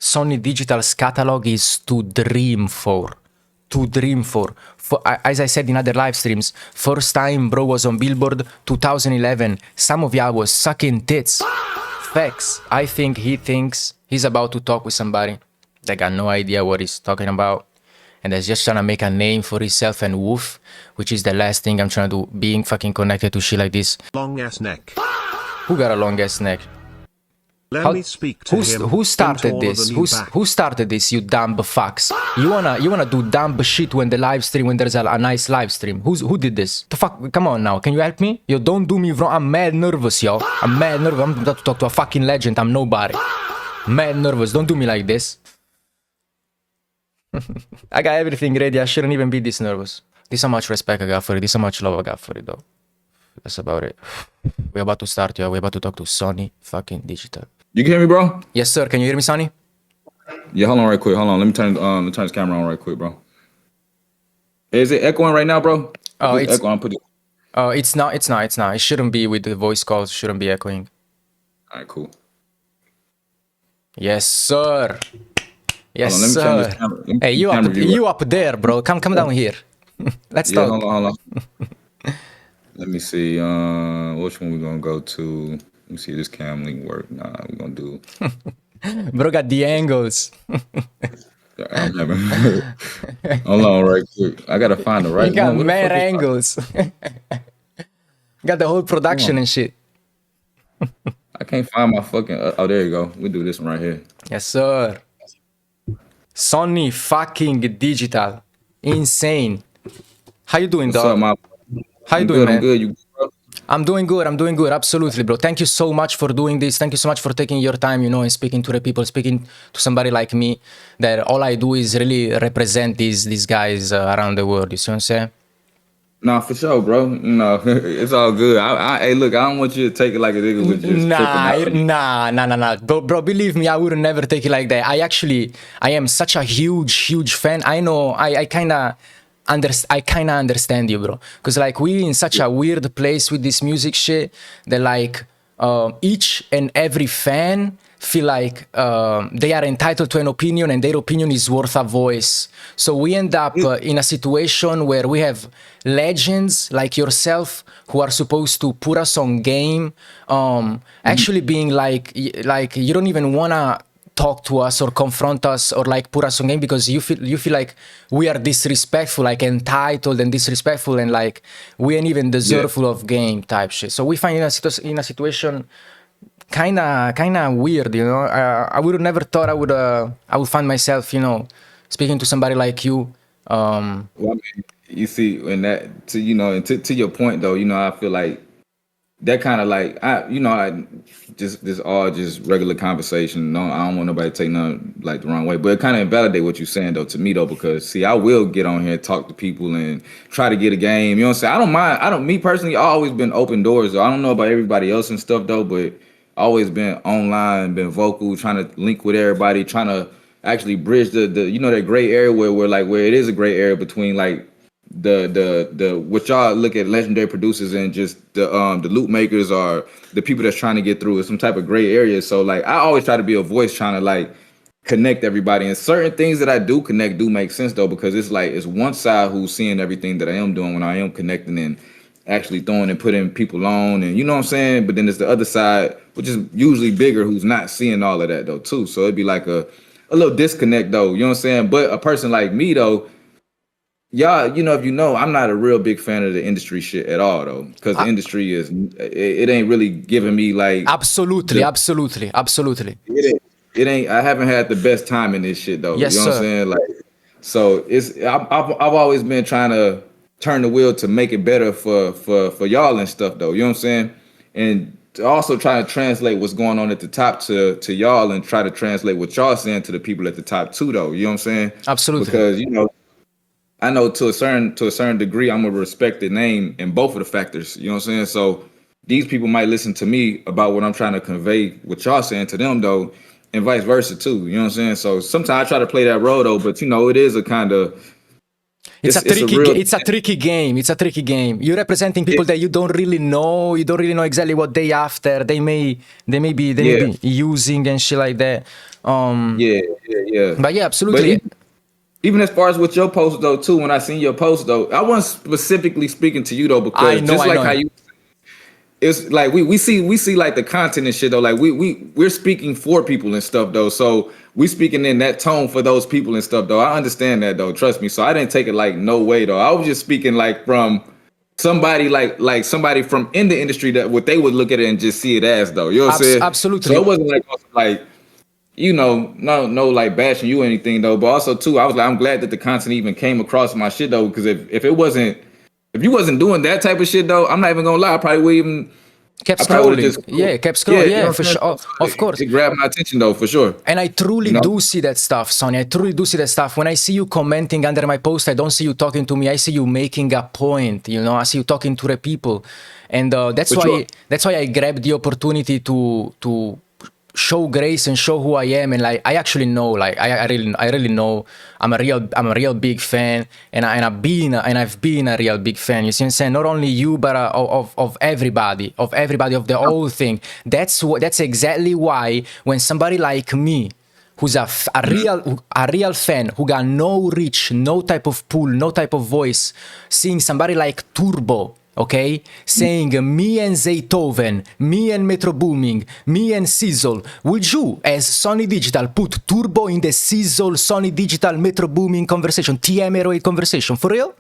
Sonny Digital's catalog is to dream for. To dream for. As I said in other live streams, first time bro was on Billboard 2011. Some of y'all was sucking tits. Facts. I think he thinks he's about to talk with somebody that got no idea what he's talking about. And that's just trying to make a name for himself and woof, which is the last thing I'm trying to do, being fucking connected to shit like this. Long ass neck. Who got a long ass neck? Let me speak to him. Who started this? Who started this, you dumb fucks? You wanna do dumb shit when the live stream, when there's a nice live stream. Who did this? The fuck, come on now, can you help me? Yo, don't do me wrong, I'm mad nervous, yo. I'm mad nervous, I'm about to talk to a fucking legend, I'm nobody. Mad nervous, don't do me like this. I got everything ready, I shouldn't even be this nervous. This is how much respect I got for it, this is how much love I got for it though. That's about it. We're about to start, yo. We're about to talk to Sonny fucking Digital. You can hear me, bro? Yes, sir. Can you hear me, Sonny? Yeah, hold on right quick. Hold on. Let me turn this camera on right quick, bro. Is it echoing right now, bro? Oh, it's echoing. It's not. It shouldn't be with the voice calls. It shouldn't be echoing. All right, cool. Yes, sir. Yes, on, sir. Hey, you up there, bro. Come down here. Let's talk. Hold on. Let me see. Which one we gonna go to? Let me see if this cam link work. Nah, we're gonna do. Bro got the angles. Hold on, right quick. I gotta find the right one. You got mad angles. Got the whole production and shit. I can't find my fucking. Oh, there you go. We do this one right here. Yes, sir. Sonny fucking Digital. Insane. How you doing, dog? What's up, How you doing, man? I'm good. You, bro? I'm doing good. Absolutely, bro. Thank you so much for doing this. Thank you so much for taking your time, you know, and speaking to the people, speaking to somebody like me, that all I do is really represent these guys around the world. You see what I'm saying? Nah, for sure, bro. You know, it's all good. Hey, look, I don't want you to take it like a nigga was just Nah. Bro, believe me, I would never take it like that. I am such a huge fan. I know, I kind of understand you, bro, because like we in such a weird place with this music shit that like each and every fan feel like they are entitled to an opinion and their opinion is worth a voice. So we end up in a situation where we have legends like yourself who are supposed to put us on game, actually being like you don't even wanna talk to us or confront us or like put us on game because you feel like we are disrespectful, like entitled and disrespectful, and like we ain't even deserving of game type shit. So we find in a situation kind of weird, you know. I would have never thought I would find myself, you know, speaking to somebody like you. Well, I mean, you see, and that to your point though, you know, I feel like that kind of like this all just regular conversation. No, I don't want nobody to take nothing like the wrong way, but it kind of invalidate what you're saying though to me though, because see, I will get on here and talk to people and try to get a game. You know what I'm saying? I don't mind. Me personally, I always been open doors though. I don't know about everybody else and stuff though, but always been online, been vocal, trying to link with everybody, trying to actually bridge the you know, that gray area where it is a gray area between like the what y'all look at legendary producers and just the loop makers or the people that's trying to get through some type of gray area. So like I always try to be a voice trying to like connect everybody, and certain things that I do connect do make sense though, because it's like it's one side who's seeing everything that I am doing when I am connecting and actually throwing and putting people on, and you know what I'm saying, but then there's the other side which is usually bigger who's not seeing all of that though too. So it'd be like a little disconnect though, you know what I'm saying? But a person like me though, y'all, you know, if you know, I'm not a real big fan of the industry shit at all though, because the industry it ain't really giving me like absolutely. It ain't. I haven't had the best time in this shit though. Yes, you know what I'm saying? Like, so I've always been trying to turn the wheel to make it better for y'all and stuff though. You know what I'm saying? And to also try to translate what's going on at the top to y'all, and try to translate what y'all saying to the people at the top too though. You know what I'm saying? Absolutely. Because you know, I know to a certain degree, I'm a respected name in both of the factors. You know what I'm saying? So these people might listen to me about what I'm trying to convey, what y'all saying to them though, and vice versa too. You know what I'm saying? So sometimes I try to play that role though, but you know, it is a kind of it's a tricky game. It's a tricky game. You're representing people that you don't really know. You don't really know exactly what they after. They may be using and shit like that. Yeah. But yeah, But absolutely. even as far as with your post though, too, when I seen your post though, I wasn't specifically speaking to you though, I because know, just I like how know. you, it's like we see like the content and shit though. Like we're speaking for people and stuff though. So we speaking in that tone for those people and stuff though. I understand that though. Trust me. So I didn't take it like no way though. I was just speaking like from somebody like somebody from in the industry that what they would look at it and just see it as though. You know what I'm saying? So Absolutely. it wasn't like no like bashing you or anything though. But also too, I was like, I'm glad that the content even came across my shit though. Because if it wasn't, if you wasn't doing that type of shit though, I'm not even gonna lie. Kept I probably would have scrolling. just Yeah, kept yeah, scrolling. you know Yeah, what for I'm saying? sure. Oh, So of course. it grabbed my attention though, for sure. And I You truly know, do see that stuff, Sonny. I truly do see that stuff. When I see you commenting under my post, I don't see you talking to me. I see you making a point. You know, I see you talking to the people, and that's for sure. why I grabbed the opportunity to show grace and show who I am. And like I actually know, like I really know I'm a real big fan, and I've been a real big fan. You see what I'm saying? Not only you, but of everybody, of the whole thing. That's exactly why when somebody like me, who's a real fan, who got no reach, no type of pull, no type of voice, seeing somebody like Turbo, okay, saying me and Zaytoven, me and Metro Booming, me and Sizzle, would you, as Sony Digital, put Turbo in the Sizzle, Sony Digital, Metro Booming conversation, TM08 conversation, for real?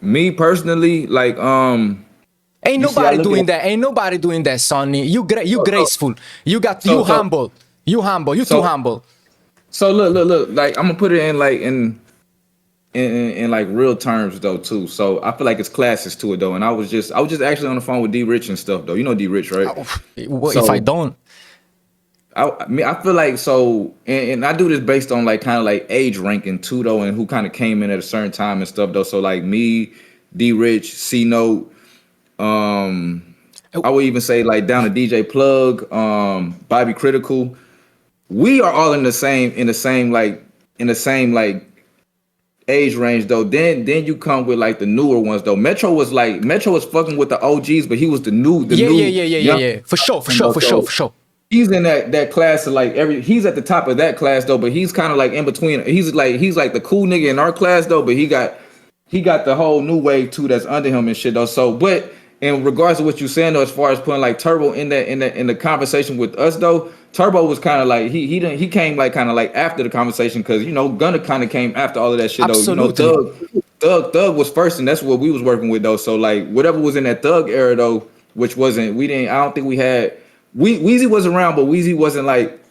Me personally, like Ain't you see, I nobody look doing at that. Ain't nobody doing that, Sonny. You so so graceful. You got you so so humble. You humble. You too so, humble. so look. Like I'm gonna put it in like in like real terms though too. So I feel like it's classes to it though. And I was just actually on the phone with D Rich and stuff though. You know D Rich, right? If I So don't, I feel like so, and I do this based on like kind of like age ranking too though, and who kind of came in at a certain time and stuff though. So like me, D Rich, C Note, I would even say like down to DJ Plug, Bobby Critical. We are all in the same age range though. Then you come with like the newer ones though. Metro was fucking with the OGs, but he was the new young yeah. For sure, for sure, though. for sure, So for sure. he's in that class of like he's at the top of that class though, but he's kind of like in between. He's like the cool nigga in our class though, but he got the whole new wave too that's under him and shit though. So, but in regards to what you're saying though, as far as putting like Turbo in the conversation with us though, Turbo was kind of like he came like kind of like after the conversation because Gunna kind of came after all of that shit though. Absolutely. Thug was first, and that's what we was working with though. So like whatever was in that Thug era though, which wasn't we didn't I don't think we had Weezy was around, but Weezy wasn't like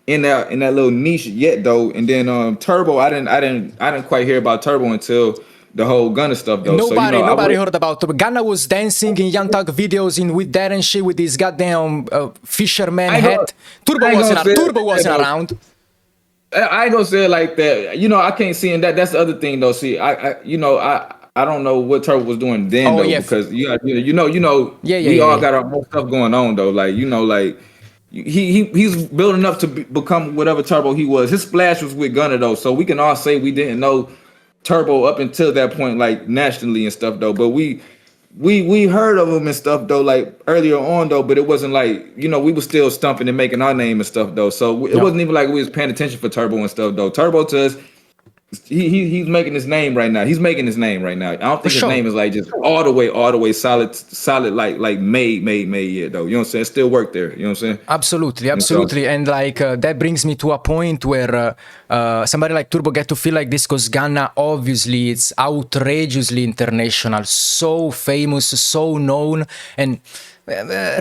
in that little niche yet though. And then Turbo, I didn't quite hear about Turbo until the whole Gunna stuff though. So I Nobody would heard about it. Ghana was dancing in Young Thug videos in with that and shit with his goddamn fisherman I ain't gonna hat. I ain't gonna say it Turbo like that, wasn't though. around. I ain't gonna say it like that. I can't see in that. That's the other thing though. See, I don't know what Turbo was doing then Oh though, yeah, because yeah, yeah, we yeah, all yeah. got our own stuff going on though. Like like he's building up to become whatever Turbo he was. His splash was with Gunna though, so we can all say we didn't know Turbo up until that point, like nationally and stuff though. But we heard of him and stuff though, like earlier on though. But it wasn't like we were still stumping and making our name and stuff though. So it Yeah. wasn't even like we was paying attention for Turbo and stuff though. Turbo to us, he's making his name right now. He's making his name right now. I don't For think his sure. name is like just all the way solid like made yet though. You know what I'm saying? Still work there. You know what I'm saying? Absolutely, And so absolutely, and like that brings me to a point where somebody like Turbo get to feel like this because Ghana obviously it's outrageously international, so famous, so known, and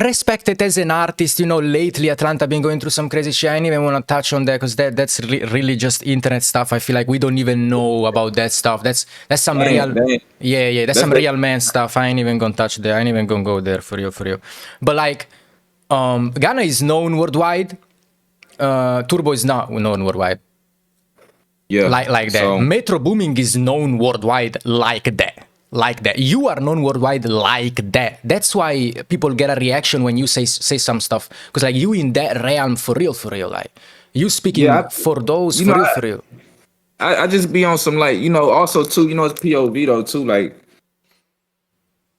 respected as an artist. Lately Atlanta been going through some crazy shit. I don't even want to touch on that because that's really just internet stuff. I feel like we don't even know about that stuff. That's some real, yeah. That's that's some real man stuff. I ain't even gonna touch there. I ain't even gonna go there for you. But like. Ghana is known worldwide. Turbo is not known worldwide yeah. like that. So Metro Booming is known worldwide like that. Like that. You are known worldwide like that. That's why people get a reaction when you say some stuff. Because like you in that realm for real. Like you speaking yeah, for those you know for real. I just be on some like also too it's POV though too like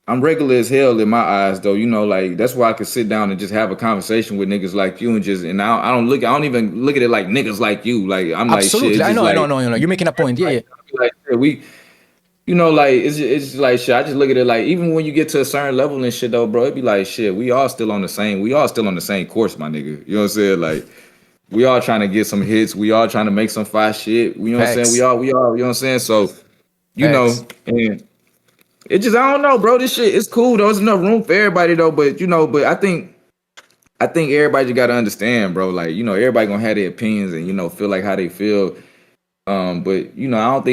I'm regular as hell in my eyes, though. You know, like that's why I could sit down and just have a conversation with niggas like you, and just and I don't even look at it like niggas like you. Like I'm like shit. Absolutely. It's I just know, I know, like no, you're making a point. Yeah, yeah. like shit, we, you know, like it's just like shit. I just look at it like even when you get to a certain level and shit, though, bro, it be like shit. We all still on the same course, my nigga. You know what I'm saying? Like we all trying to get some hits. We all trying to make some fire shit. You know what I'm saying? Facts. We all. You know what I'm saying? So you Facts. know, and it just I don't know, bro. This shit it's cool. There's enough room for everybody though, but you know, but I think everybody just gotta understand, bro. Like, you know, everybody gonna have their opinions and you know, feel like how they feel. But you know, I don't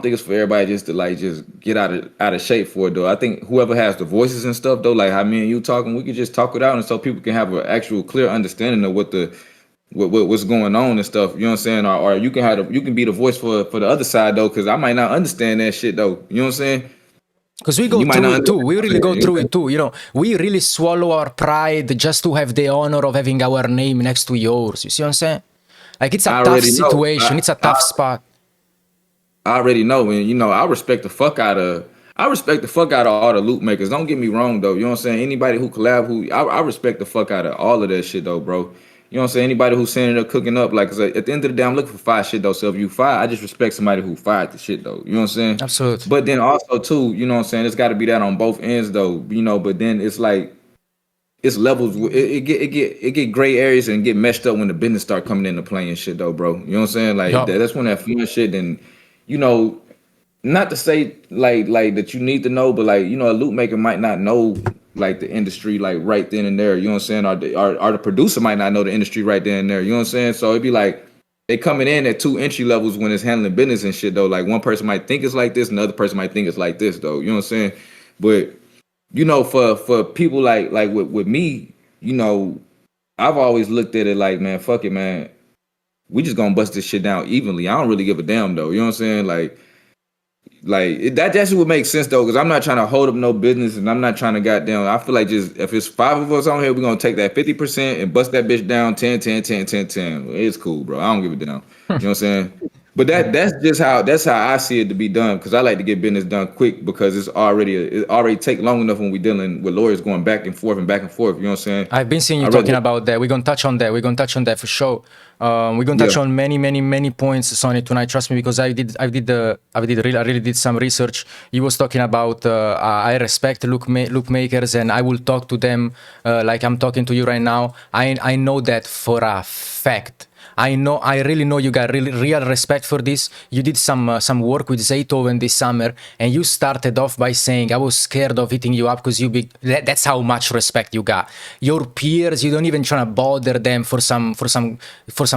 think it's for everybody just to like just get out of shape for it though. I think whoever has the voices and stuff though, like how me and you talking, we could just talk it out and so people can have an actual clear understanding of what's going on and stuff. You know what I'm saying? Or you can you can be the voice for the other side though, because I might not understand that shit though. You know what I'm saying? Because we And go you might through not it too. We really go understand. through it too. You know, we really swallow our pride just to have the honor of having our name next to yours. You see what I'm saying? Like it's a I tough already know. situation. It's a tough spot. I already know, and you know, I respect the fuck out of all the loop makers. Don't get me wrong though. You know what I'm saying? Anybody who collab, I respect the fuck out of all of that shit though, bro. You know what I'm saying? Anybody who's sending up cooking up, like, 'cause at the end of the day, I'm looking for fire shit though. So if you fire, I just respect somebody who fired the shit though. You know what I'm saying? Absolutely. But then also too, you know what I'm saying? It's got to be that on both ends though. You know, but then it's like it's levels. It get gray areas and get messed up when the business start coming into play and shit though, bro. You know what I'm saying? Like Yup. that's when that fun shit and you know not to say like that you need to know, but like you know, a loop maker might not know like the industry like right then and there. You know what I'm saying? Or the producer might not know the industry right then and there. You know what I'm saying? So it'd be like they coming in at two entry levels when it's handling business and shit though. Like one person might think it's like this, and the other person might think it's like this though. You know what I'm saying? But you know, for people like with me, you know, I've always looked at it like, man, fuck it, man. We just gonna bust this shit down evenly. I don't really give a damn though. You know what I'm saying? That just would make sense though, because I'm not trying to hold up no business, and I'm not trying to goddamn. I feel like just if it's 5 of us on here, we're gonna take that 50% and bust that bitch down 10, 10, 10, 10, 10. It's cool, bro. I don't give a damn. You know what I'm saying? But that's how I see it to be done, because I like to get business done quick because it already take long enough when we dealing with lawyers going back and forth and back and forth. You know what I'm saying? I've been seeing you I talking rather about that. We're gonna touch on that. We're gonna touch on that for sure. We're gonna yeah. touch on many points, Sonny, tonight. Trust me, because I really did some research. He was talking about I respect look makers, and I will talk to them like I'm talking to you right now. I know that for a fact. I really know you got real respect for this. You did some work with Zaytoven this summer, and you started off by saying I was scared of hitting you up because that's how much respect you got. Your peers, you don't even try to bother them for some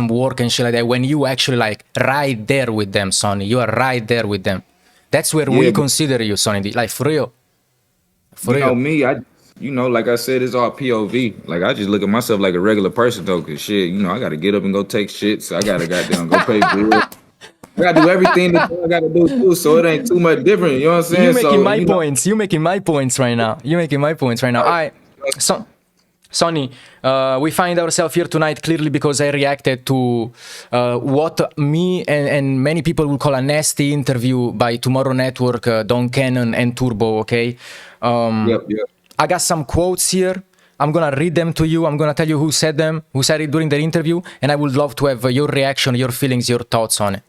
work and shit like that. When you actually like right there with them, Sonny, you are right there with them. That's where we Yeah, but consider you, Sonny. Like for real, for you know real. me, like I said, it's all POV. Like I just look at myself like a regular person though, cause shit, you know, I gotta get up and go take shit. So I gotta goddamn go pay bills. I gotta do everything that I gotta do too, so it ain't too much different. You know what I'm You saying? making So my you know, points. You making my points right now. You making my points right now. like, So, Sonny, we find ourselves here tonight clearly because I reacted to what me and many people will call a nasty interview by Tomorrow Network, Don Cannon and Turbo. Okay, yep. I got some quotes here. I'm gonna read them to you. I'm gonna tell you who said them, who said it during the interview, and I would love to have your reaction, your feelings, your thoughts on it.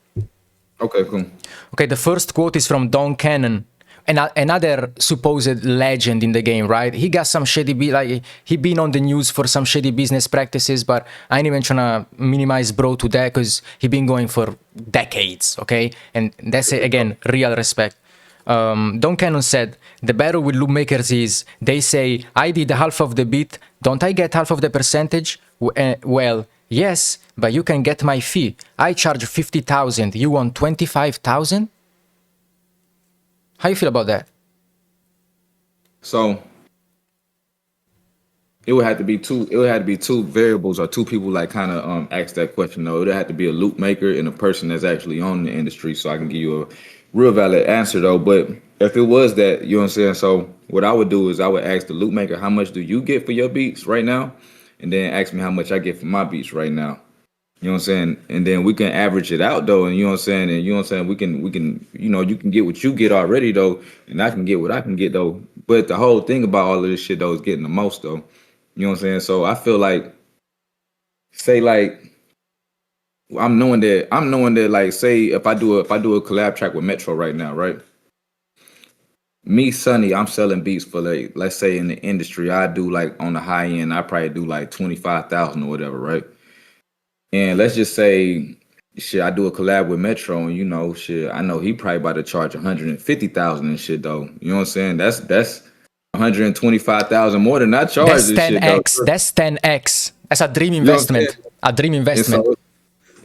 Okay, cool. Okay, the first quote is from Don Cannon, another supposed legend in the game, right? He got some shady, he been on the news for some shady business practices, but I ain't even trying to minimize bro to that because he been going for decades, okay? And that's, again, real respect. Don Cannon said, the battle with loop makers is, they say, I did half of the beat, don't I get half of the percentage? Well, yes, but you can get my fee. I charge 50,000, you want 25,000? How you feel about that? So it would have to be two variables or two people like kind of ask that question though. It would have to be a loop maker and a person that's actually on the industry, so I can give you a real valid answer though. But if it was that, you know what I'm saying? So what I would do is I would ask the loop maker, how much do you get for your beats right now? And then ask me how much I get for my beats right now. You know what I'm saying? And then we can average it out though, and you know what I'm saying? And you know what I'm saying? We can, you know, you can get what you get already though, and I can get what I can get though But the whole thing about all of this shit though is getting the most though. You know what I'm saying? So I feel like, say like, I'm knowing that like, say if I do a collab track with Metro right now, right? Me, Sonny, I'm selling beats for like, let's say in the industry, I do like on the high end, I probably do like 25,000 or whatever, right? And let's just say, shit, I do a collab with Metro, and you know, shit, I know he probably about to charge 150,000 and shit though. You know what I'm saying? That's 125,000 more than I charge That's this shit though. 10x. That's 10x. That's a dream You know what I'm investment. saying? A dream And investment.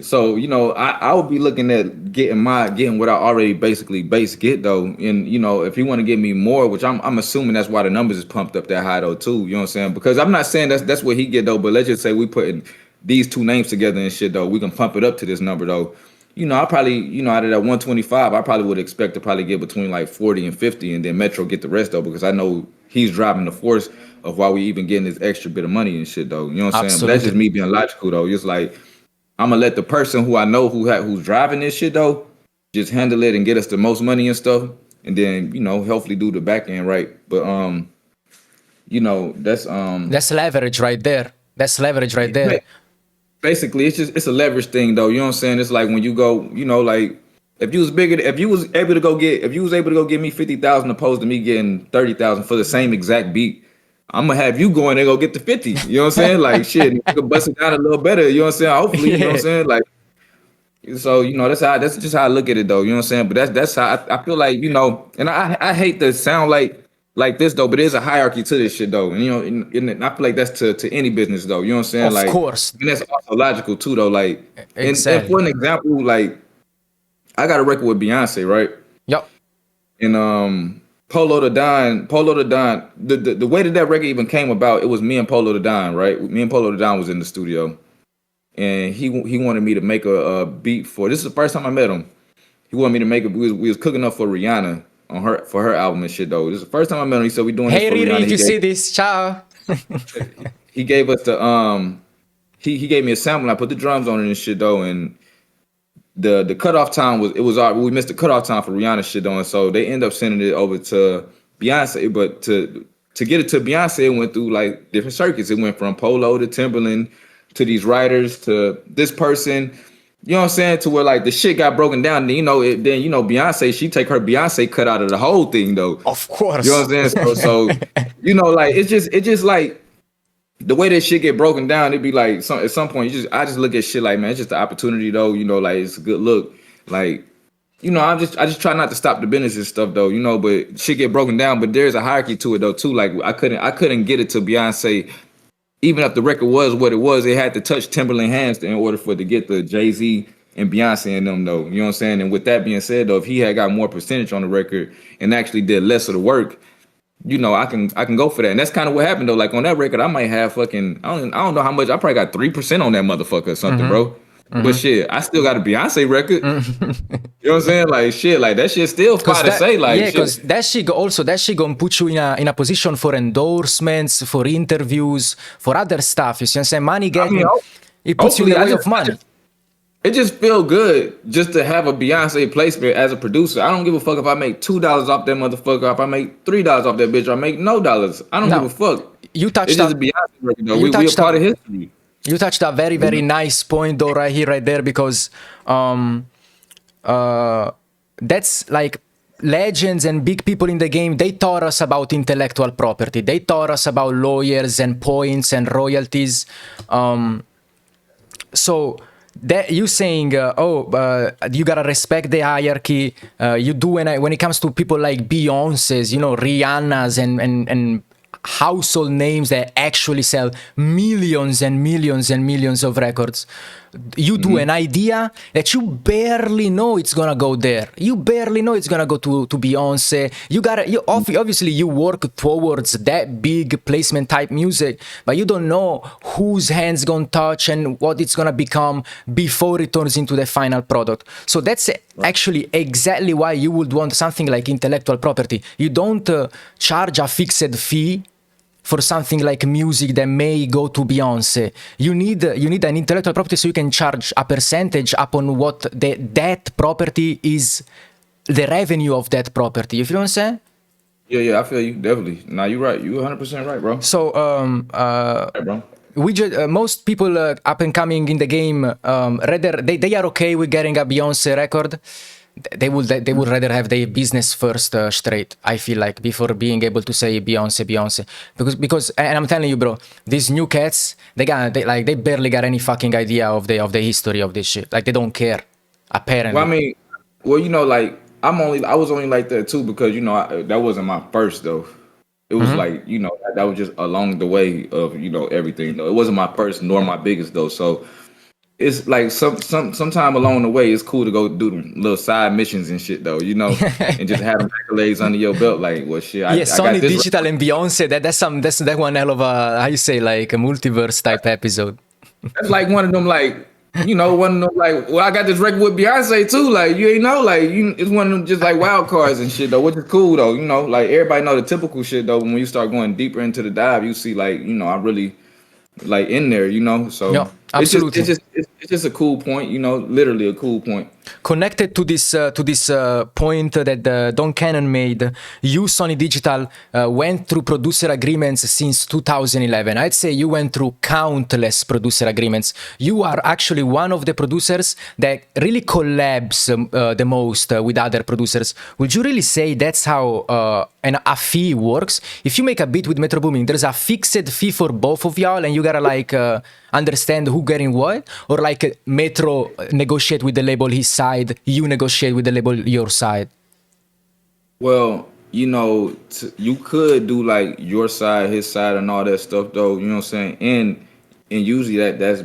so you know, I would be looking at getting what I already basically get though. And you know, if he want to give me more, which I'm assuming that's why the numbers is pumped up that high though too. You know what I'm saying? Because I'm not saying that's what he get though, but let's just say we putting these two names together and shit though, we can pump it up to this number though. You know, I probably, you know, out of that 125, I probably would expect to probably get between like 40 and 50, and then Metro get the rest though, because I know he's driving the force of why we even getting this extra bit of money and shit though. You know what I'm saying? But that's just me being logical though. It's like, I'm gonna let the person who I know who's driving this shit though just handle it and get us the most money and stuff, and then you know hopefully do the back end right. But you know that's leverage right there. That's leverage right there. Basically, it's a leverage thing though. You know what I'm saying? It's like when you go, you know, like if you was able to go get me 50,000 opposed to me getting 30,000 for the same exact beat, I'm gonna have you go in there go get the 50. You know what I'm saying? Like shit, you can bust it down a little better. You know what I'm saying? Hopefully, you know what I'm saying? Like, so you know that's just how I look at it though. You know what I'm saying? But that's how I feel like, you know, and I hate to sound like this though, but there's a hierarchy to this shit though. And you know, and I feel like that's to any business though. You know what I'm saying? Of Like, course. and that's also logical too though. Like, Exactly. and for an example, like I got a record with Beyonce, right? Yep. And Polo the Don, the way that record even came about, it was me and Polo the Don, right? Me and Polo the Don was in the studio, and he wanted me to make a beat for. This is the first time I met him. He wanted me to make it. We was cooking up for Rihanna on her album and shit though. This is the first time I met him. He said we doing this for Riri, Rihanna. if you see this, ciao. He gave us the he gave me a sample. I put the drums on it and shit though, and the cutoff time we missed the cutoff time for Rihanna shit though, and so they end up sending it over to Beyonce. But to get it to Beyonce, it went through like different circuits. It went from Polo to Timberland to these writers to this person. You know what I'm saying? To where like the shit got broken down. And, you know, then Beyonce, she take her Beyonce cut out of the whole thing though. Of course. You know what I'm saying? So you know, like it's just like the way that shit get broken down, it'd be like at some point I just look at shit like, man, it's just the opportunity though, you know, like it's a good look. Like, you know, I just try not to stop the business and stuff though, you know, but shit get broken down, but there's a hierarchy to it though too. Like I couldn't get it to Beyonce, even if the record was what it was, it had to touch Timberland hands in order for it to get the Jay-Z and Beyonce and them though. You know what I'm saying? And with that being said though, if he had got more percentage on the record and actually did less of the work, you know, I can go for that. And that's kind of what happened though. Like on that record, I might have fucking, I don't know how much, I probably got 3% on that motherfucker or something, bro. But shit, I still got a Beyonce record. You know what I'm saying? Like shit, like that shit still fine to say. Like, yeah, because that shit gonna put you in a position for endorsements, for interviews, for other stuff. You see what I'm saying? Money getting, it puts you in the way of money. It just feel good just to have a Beyonce placement as a producer. I don't give a fuck if I make $2 off that motherfucker, if I make $3 off that bitch, or I make no dollars. I don't give a fuck. You touched it's just a Beyonce record though. We a part of history. You touched a very, very nice point though right here, right there, because that's like legends and big people in the game, they taught us about intellectual property. They taught us about lawyers and points and royalties. So that you saying, you gotta respect the hierarchy. You do when it comes to people like Beyonce's, you know, Rihanna's and household names that actually sell millions and millions and millions of records. You do an idea that you barely know it's gonna go there. You barely know it's gonna go to Beyonce. Obviously you work towards that big placement type music, but you don't know whose hands gonna touch and what it's gonna become before it turns into the final product. So that's actually exactly why you would want something like intellectual property. You don't charge a fixed fee for something like music that may go to Beyonce. You need an intellectual property so you can charge a percentage upon what that property is, the revenue of that property. You feel what I'm saying? Yeah, I feel you definitely. Nah, you're right. You 100% right, bro. So Right, bro. most people up and coming in the game, rather they are okay with getting a Beyonce record. They would rather have their business first straight. I feel like before being able to say Beyonce, because and I'm telling you, bro, these new cats they barely got any fucking idea of the history of this shit. Like they don't care, Well, I apparently. mean, well, like I was only like that too because that wasn't my first though. It was like that was just along the way of everything though. It wasn't my first nor my biggest though. So it's like sometime along the way, it's cool to go do them little side missions and shit though, and just have them accolades under your belt. Like, well, shit, Yeah, I got Sonny this. Digital and Beyonce. That's one hell of a, how you say, like a multiverse type episode. That's like one of them, like, one of them, like, well, I got this record with Beyonce too. Like, you ain't know, like, it's one of them just like wild cards and shit though, which is cool though. Like everybody know the typical shit though. When you start going deeper into the dive, you see, like, I'm really like in there, So Yeah, absolutely. it's just a cool point, literally a cool point. Connected to this point that Don Cannon made, you, Sony Digital, went through producer agreements since 2011. I'd say you went through countless producer agreements. You are actually one of the producers that really collabs the most with other producers. Would you really say that's how a fee works? If you make a beat with Metro Booming, there's a fixed fee for both of y'all, and you gotta like understand who getting what, or like Metro negotiate with the label his side, you negotiate with the label your side. Well, you could do like your side, his side, and all that stuff though. You know what I'm saying? And usually that's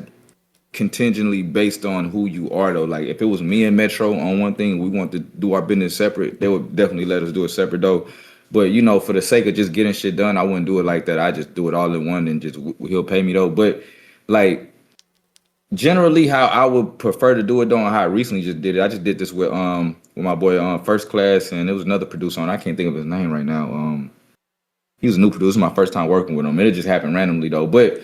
contingently based on who you are though. Like if it was me and Metro on one thing, we want to do our business separate, they would definitely let us do it separate though. But for the sake of just getting shit done, I wouldn't do it like that. I just do it all in one and just he'll pay me though. But like generally how I would prefer to do it though, and how I recently just did it. I just did this with my boy First Class, and there was another producer on. I can't think of his name right now. He was a new producer. My first time working with him. It just happened randomly though. But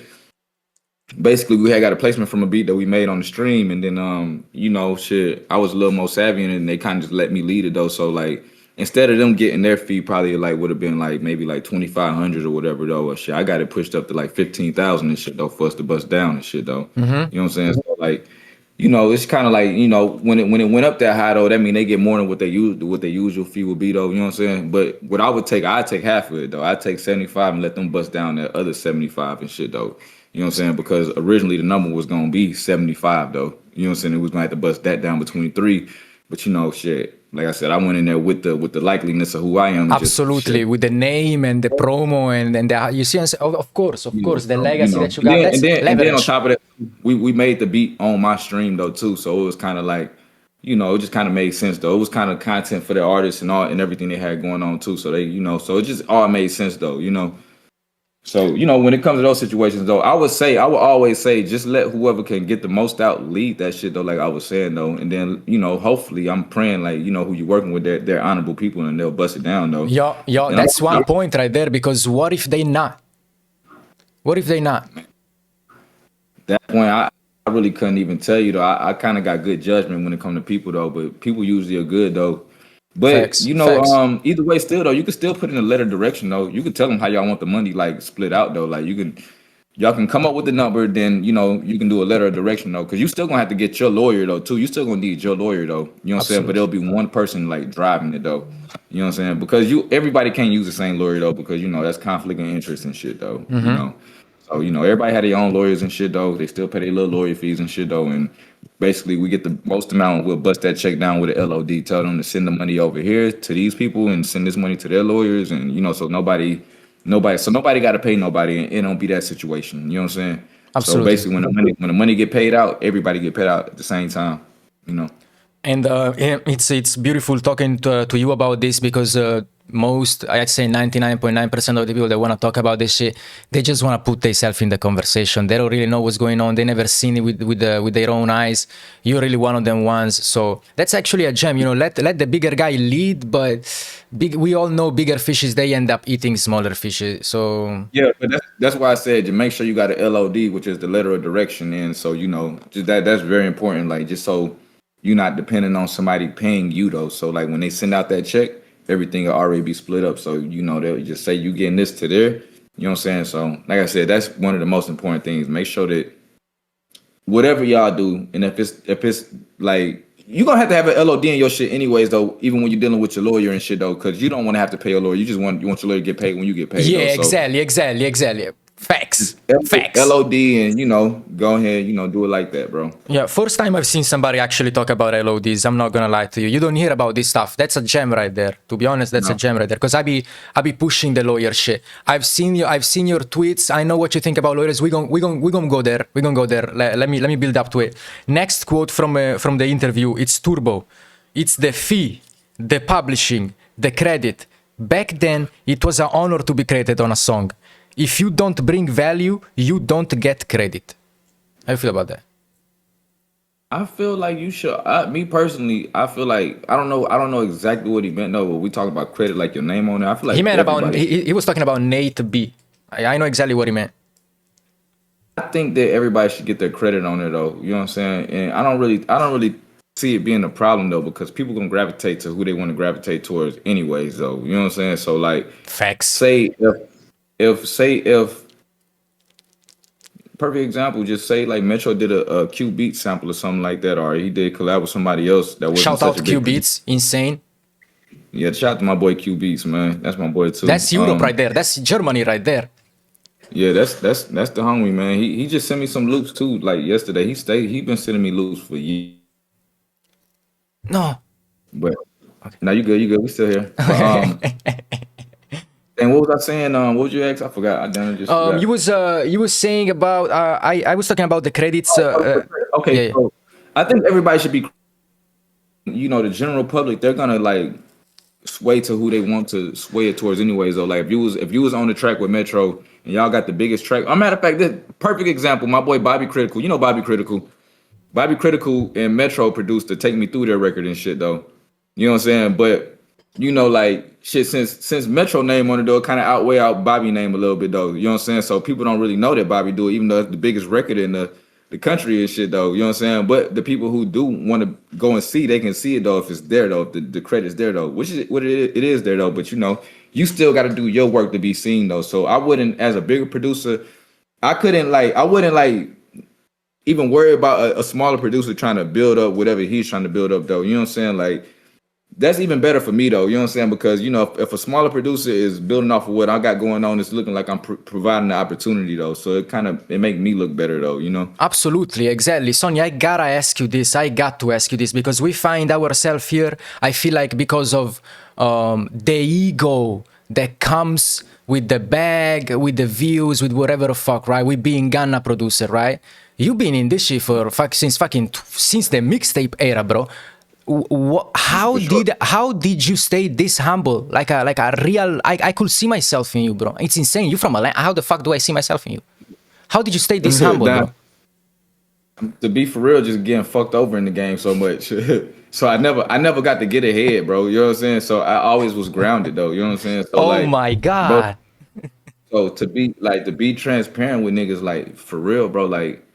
basically we had got a placement from a beat that we made on the stream, and then shit, I was a little more savvy and they kind of just let me lead it though. So like instead of them getting their fee, probably like would have been like maybe like 2,500 or whatever though, or shit, I got it pushed up to like 15,000 and shit though for us to bust down and shit though. You know what I'm saying? So like it's kind of like when it went up that high though, that mean they get more than what their usual fee would be though. You know what I'm saying? But what I'd take half of it though. I'd take 75 and let them bust down that other 75 and shit though. You know what I'm saying? Because originally the number was gonna be 75 though. You know what I'm saying? It was gonna have to bust that down between three. But shit. Like I said, I went in there with the likeliness of who I am. Absolutely, with the name and the promo and the, you see, of course, the legacy that you got. And then on top of that, we made the beat on my stream though too. So it was kind of like, it just kind of made sense though. It was kind of content for the artists and all and everything they had going on too. So they, so it just all made sense though. So, when it comes to those situations, though, I would always say, just let whoever can get the most out lead that shit, though, like I was saying, though. And then, hopefully I'm praying, like, who you're working with, they're honorable people and they'll bust it down, though. Yeah, and that's one point right there, because what if they not? What if they not? That point, I really couldn't even tell you, though. I kind of got good judgment when it comes to people, though, but people usually are good, though. But Facts. Either way, still though, you can still put in a letter direction though. You can tell them how y'all want the money like split out though. Like y'all can come up with the number, then you can do a letter of direction though, because you still gonna have to get your lawyer though too. You still gonna need your lawyer though. You know what I'm saying? But there'll be one person like driving it though. You know what I'm saying? Because everybody can't use the same lawyer though, because that's conflict of interest and shit though. So everybody had their own lawyers and shit though. They still pay their little lawyer fees and shit though, and basically we get the most amount. We'll bust that check down with an LOD. Tell them to send the money over here to these people and send this money to their lawyers, and so nobody got to pay nobody, and it don't be that situation. You know what I'm saying? Absolutely. So basically, when the money get paid out, everybody get paid out at the same time. And it's beautiful talking to you about this, because I'd say 99.9% of the people that want to talk about this shit, they just want to put themselves in the conversation. They don't really know what's going on. They never seen it with their own eyes. You're really one of them ones. So that's actually a gem. Let the bigger guy lead, but we all know bigger fishes, they end up eating smaller fishes. So yeah, but that's why I said to make sure you got an LOD, which is the letter of direction. And so just that's very important. Like just so you're not depending on somebody paying you though. So like when they send out that check, everything will already be split up. So, you know, they'll just say you getting this to there. You know what I'm saying? So, like I said, that's one of the most important things. Make sure that whatever y'all do, and if it's like you're gonna have an LOD in your shit anyways, though, even when you're dealing with your lawyer and shit though, because you don't want to have to pay a lawyer. You want your lawyer to get paid when you get paid. Yeah, though. So exactly. Facts. LOD and, you know, go ahead, you know, do it like that, bro. Yeah, first time I've seen somebody actually talk about LODs. I'm not gonna lie to you. You don't hear about this stuff. That's a gem right there. To be honest, that's a gem right there. Because I be pushing the lawyer shit. I've seen your tweets. I know what you think about lawyers. We gonna go there. We gonna go there. Let me build up to it. Next quote from the interview. It's Turbo. It's the fee, the publishing, the credit. Back then, it was an honor to be credited on a song. If you don't bring value, you don't get credit. How do you feel about that? I feel like you should. Me personally, I feel like I don't know exactly what he meant. No, but we talk about credit, like your name on it. I feel like he meant about he was talking about Nate B. I know exactly what he meant. I think that everybody should get their credit on it though. You know what I'm saying? And I don't really see it being a problem though, because people gonna gravitate to who they want to gravitate towards anyways though. You know what I'm saying? So like, facts. Say if perfect example, just say like Metro did a Q Beat sample or something like that, or he did collab with somebody else that was shout out Q Beats, insane. Yeah, shout out to my boy Q Beats, man. That's my boy too. That's Europe right there. That's Germany right there. Yeah, that's the homie, man. He just sent me some loops too. Like yesterday, he been sending me loops for years. No, but okay. Now you good. We still here. But, and what was I saying? What was you ask? I forgot. I done just forgot. You was saying about I was talking about the credits. Okay, yeah. So I think everybody should be. You know, the general public, they're gonna like sway to who they want to sway it towards, anyways. Though, like if you was on the track with Metro and y'all got the biggest track. A matter of fact, this perfect example. My boy Bobby Critical. You know Bobby Critical. Bobby Critical and Metro produced the Take Me Through their record and shit though. You know what I'm saying? But you know, like shit, since Metro name on it though, kind of outweigh out Bobby name a little bit though. You know what I'm saying? So people don't really know that Bobby do it, even though it's the biggest record in the country and shit though. You know what I'm saying? But the people who do want to go and see, they can see it though if it's there though, if the credit's there though, which is what it is there though. But you know, you still got to do your work to be seen though. So I wouldn't, as a bigger producer, I wouldn't even worry about a smaller producer trying to build up whatever he's trying to build up though. You know what I'm saying? Like, that's even better for me though. You know what I'm saying? Because, you know, if a smaller producer is building off of what I got going on, it's looking like I'm providing the opportunity though. So it make me look better though, you know? Absolutely, exactly. Sonny, I gotta ask you this. I got to ask you this because we find ourselves here, I feel like because of the ego that comes with the bag, with the views, with whatever the fuck, right? We being Ghana producer, right? You've been in this shit since the mixtape era, bro. How did you stay this humble? Like a real, I could see myself in you, bro. It's insane. You from Atlanta. How the fuck do I see myself in you? How did you stay this humble, bro? To be for real, just getting fucked over in the game so much. So I never got to get ahead, bro. You know what I'm saying? So I always was grounded though. You know what I'm saying? So, oh my God. Bro, so to be transparent with niggas, like for real, bro, like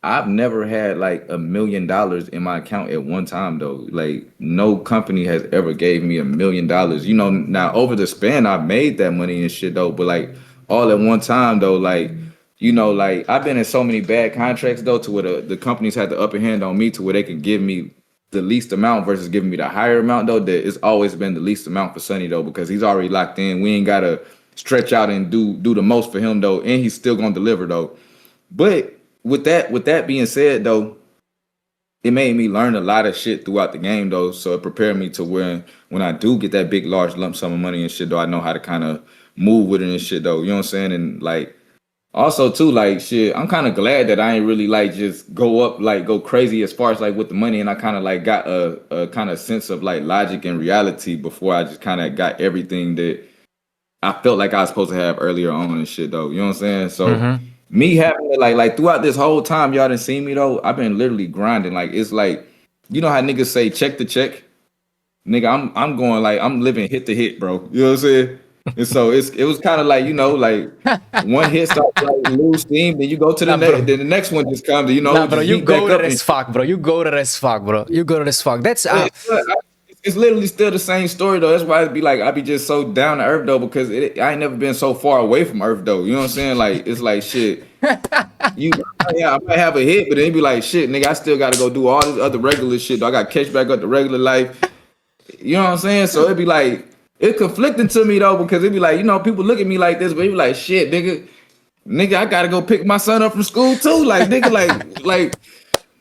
I've never had like $1 million in my account at one time though. Like no company has ever gave me $1 million. You know, now over the span I made that money and shit though, but like all at one time though, like, you know, like I've been in so many bad contracts though to where the companies had the upper hand on me to where they could give me the least amount versus giving me the higher amount though. That it's always been the least amount for Sonny though, because he's already locked in. We ain't gotta stretch out and do the most for him though, and he's still gonna deliver though. But with that being said though, it made me learn a lot of shit throughout the game though. So it prepared me to when I do get that big large lump sum of money and shit though, I know how to kind of move with it and shit though. You know what I'm saying? And like also too, like shit, I'm kind of glad that I ain't really like just go crazy as far as like with the money, and I kind of like got a kind of sense of like logic and reality before I just kind of got everything that I felt like I was supposed to have earlier on and shit though. You know what I'm saying? So me having it like throughout this whole time y'all done seen me though, I've been literally grinding. Like it's like, you know how niggas say check to check? Nigga, I'm going like I'm living hit to hit, bro. You know what I'm saying? And so it was kind of like, you know, like one hit starts like lose steam, then you go to the next, then the next one just comes, you know. Nah, bro, you go there as fuck, bro. You go there as fuck, bro. You go there as fuck. That's it's it's literally still the same story though. That's why it'd be like I be just so down to earth though because I ain't never been so far away from earth though. You know what I'm saying? Like it's like shit. I might have a hit, but then be like shit, nigga. I still got to go do all this other regular shit. Though. I got to catch back up to regular life. You know what I'm saying? So it'd be like it's conflicting to me though because it'd be like people look at me like this, but it'd be like shit, nigga, I gotta go pick my son up from school too. Like nigga, like.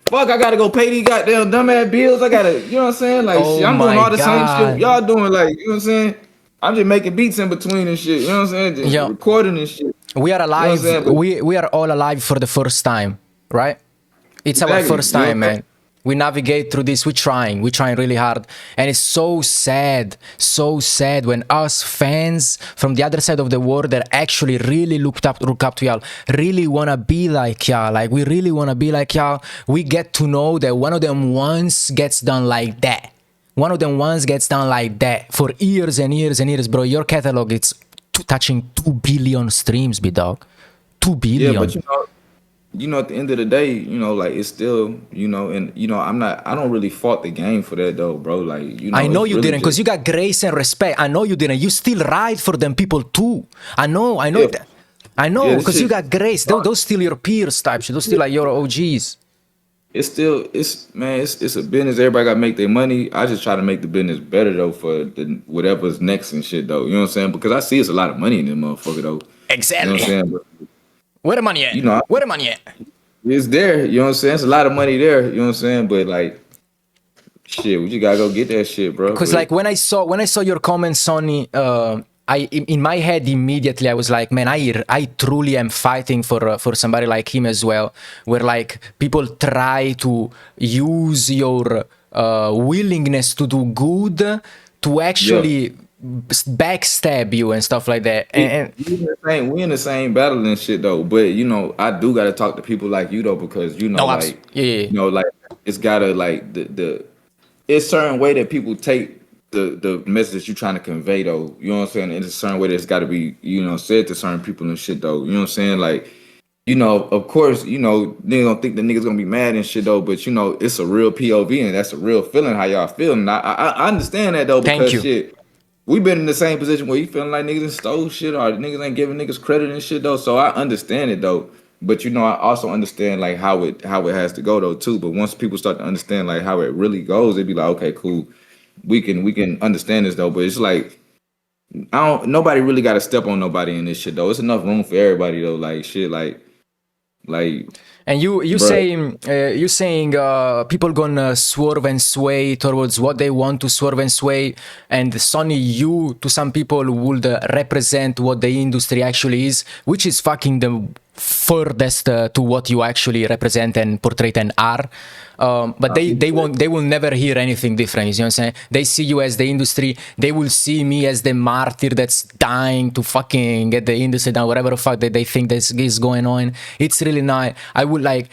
Fuck, I gotta go pay these goddamn dumbass bills. I gotta, you know what I'm saying? Like, shit, I'm doing all the same shit y'all doing. Like, you know what I'm saying? I'm just making beats in between and shit. You know what I'm saying? Just recording and shit. We are alive. You know what I'm saying? We are all alive for the first time, right? It's our first time, man. We navigate through this. We're trying really hard. And it's so sad when us fans from the other side of the world that actually really look up to y'all, really want to be like y'all. Like, we really want to be like y'all. We get to know that one of them once gets done like that. One of them once gets done like that for years and years and years, bro. Your catalog, it's touching 2 billion streams, dog. 2 billion. Yeah, but at the end of the day, like it's still, and I don't really fault the game for that though, bro. Like, I know you didn't, because you got grace and respect. I know you didn't. You still ride for them people too. I know. Yeah. I know, because you got grace. Those still your peers type shit. Those still like your OGs. It's a business. Everybody gotta make their money. I just try to make the business better though for whatever's next and shit though. You know what I'm saying? Because I see it's a lot of money in this motherfucker though. Exactly. You know what I'm saying? But, where the money at? Where the money at? It's there. You know what I'm saying? It's a lot of money there. You know what I'm saying? But like, shit, we just gotta go get that shit, bro. Because like when I saw your comments, Sonny, in my head immediately I was like, man, I truly am fighting for somebody like him as well, where like people try to use your willingness to do good to actually backstab you and stuff like that. And we in the same battle and shit though. But I do gotta talk to people like you though, because like it's gotta like it's certain way that people take the message you're trying to convey though. You know what I'm saying? It's a certain way that's gotta be, said to certain people and shit though. You know what I'm saying? Like, of course, niggas don't think the niggas gonna be mad and shit though, but it's a real POV and that's a real feeling how y'all feeling. I understand that though, because shit. We been in the same position where you feeling like niggas stole shit or niggas ain't giving niggas credit and shit though. So I understand it though. But I also understand like how it has to go though too. But once people start to understand like how it really goes, it'd be like, okay, cool. We can understand this though. But it's like nobody really gotta step on nobody in this shit though. It's enough room for everybody though. Like shit, like and you saying people gonna swerve and sway towards what they want to swerve and sway, and Sonny, you to some people would represent what the industry actually is, which is fucking the furthest to what you actually represent and portray and are. But they will never hear anything different. You know what I'm saying? They see you as the industry. They will see me as the martyr that's dying to fucking get the industry down, whatever the fuck that they think this is going on. It's really not. I would like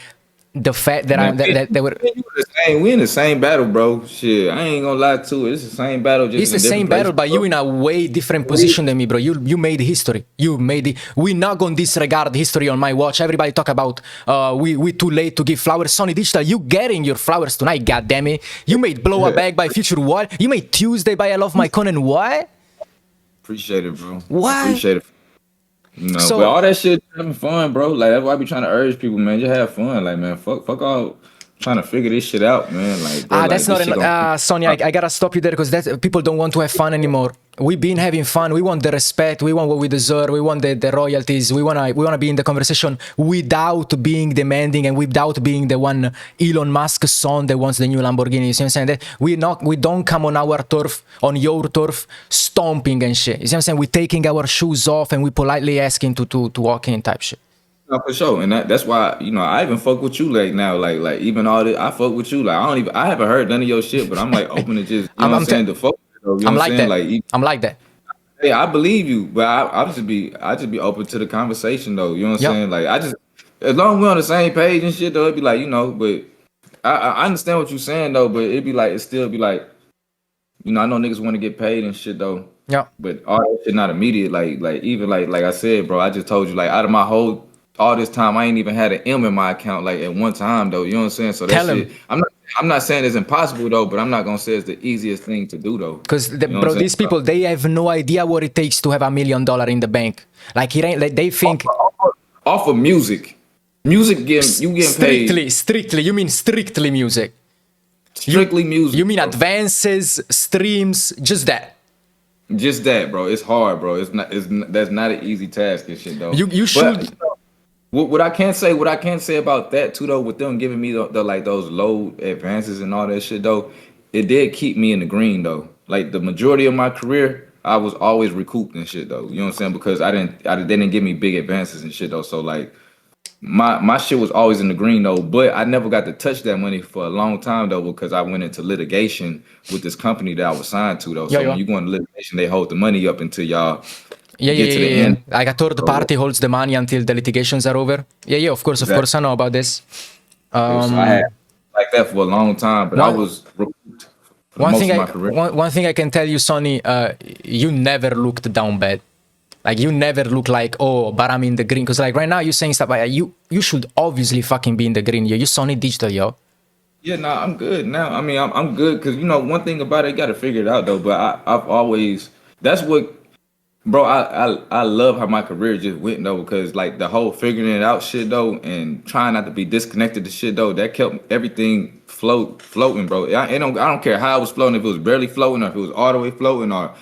the fact that they were. We in the same battle, bro. Shit, I ain't gonna lie to it. It's the same battle. Just it's the same battle, but you in a way different position than me, bro. You made history. You made it. We not gonna disregard history on my watch. Everybody talk about we too late to give flowers. Sonny Digital, you getting your flowers tonight? God damn it! You made Blow a Bag by Future What? You made Tuesday by I Love My Conan. What? Appreciate it, bro. What? Appreciate it. But all that shit having fun, bro. Like that's why I be trying to urge people, man. Just have fun, like man. Fuck all trying to figure this shit out, man. Like, bro, that's not enough. Sonny, I gotta stop you there because people don't want to have fun anymore. We've been having fun. We want the respect. We want what we deserve. We want the royalties. We wanna be in the conversation without being demanding and without being the one Elon Musk's son that wants the new Lamborghini. You see what I'm saying? That we don't come on our turf, on your turf, stomping and shit. You see what I'm saying? We're taking our shoes off and we politely asking to walk in type shit. No, for sure, and that's why I even fuck with you like now, like even all this, I fuck with you. Like I haven't heard none of your shit, but I'm like open to just what I'm saying to fuck. You know I'm what like saying? that. I'm like that. Yeah, I believe you, but I just be open to the conversation though. You know what I'm saying? Like as long as we're on the same page and shit though, it'd be like but I understand what you're saying though, but it'd be like it still be like I know niggas want to get paid and shit though. Yeah. But all that shit not immediate. Like even like I said, bro, I just told you like out of my whole all this time, I ain't even had an M in my account like at one time though. You know what I'm saying? So that shit, I'm not I'm not saying it's impossible though, but I'm not gonna say it's the easiest thing to do though. Because You know what bro, I'm saying? these people, they have no idea what it takes to have $1 million in the bank. Like it ain't like they think Off of music, you getting paid strictly. You mean strictly music? strictly music. You mean bro. advances, streams, just that? Just that, bro. It's hard, bro. That's not an easy task and shit though. You But should. what I can say about that too though, with them giving me the like those low advances and all that shit though, it did keep me in the green though. Like the majority of my career, I was always recouped and shit though. You know what I'm saying? Because they didn't give me big advances and shit though. So like my shit was always in the green though, but I never got to touch that money for a long time though because I went into litigation with this company that I was signed to though. Yeah, So yeah. when you go into litigation, they hold the money up until y'all Yeah, get to the end. Like a third So, party holds the money until the litigations are over. Yeah, of course, Exactly. I know about this. so I had like that for a long time, but I One- was recouped for most of my career. One thing I can tell you, Sonny, you never looked down bad. Like you never look like, oh, but I'm in the green. Because like right now you're saying stuff like you should obviously fucking be in the green. Yo, you Sonny Digital, yo. Yeah, nah, I'm good now. I mean, I'm good because you know one thing about it, you got to figure it out though. But I've always that's what, bro. I love how my career just went though because like the whole figuring it out shit though and trying not to be disconnected to shit though that kept everything floating, bro. I don't care how it was floating, if it was barely floating or if it was all the way floating or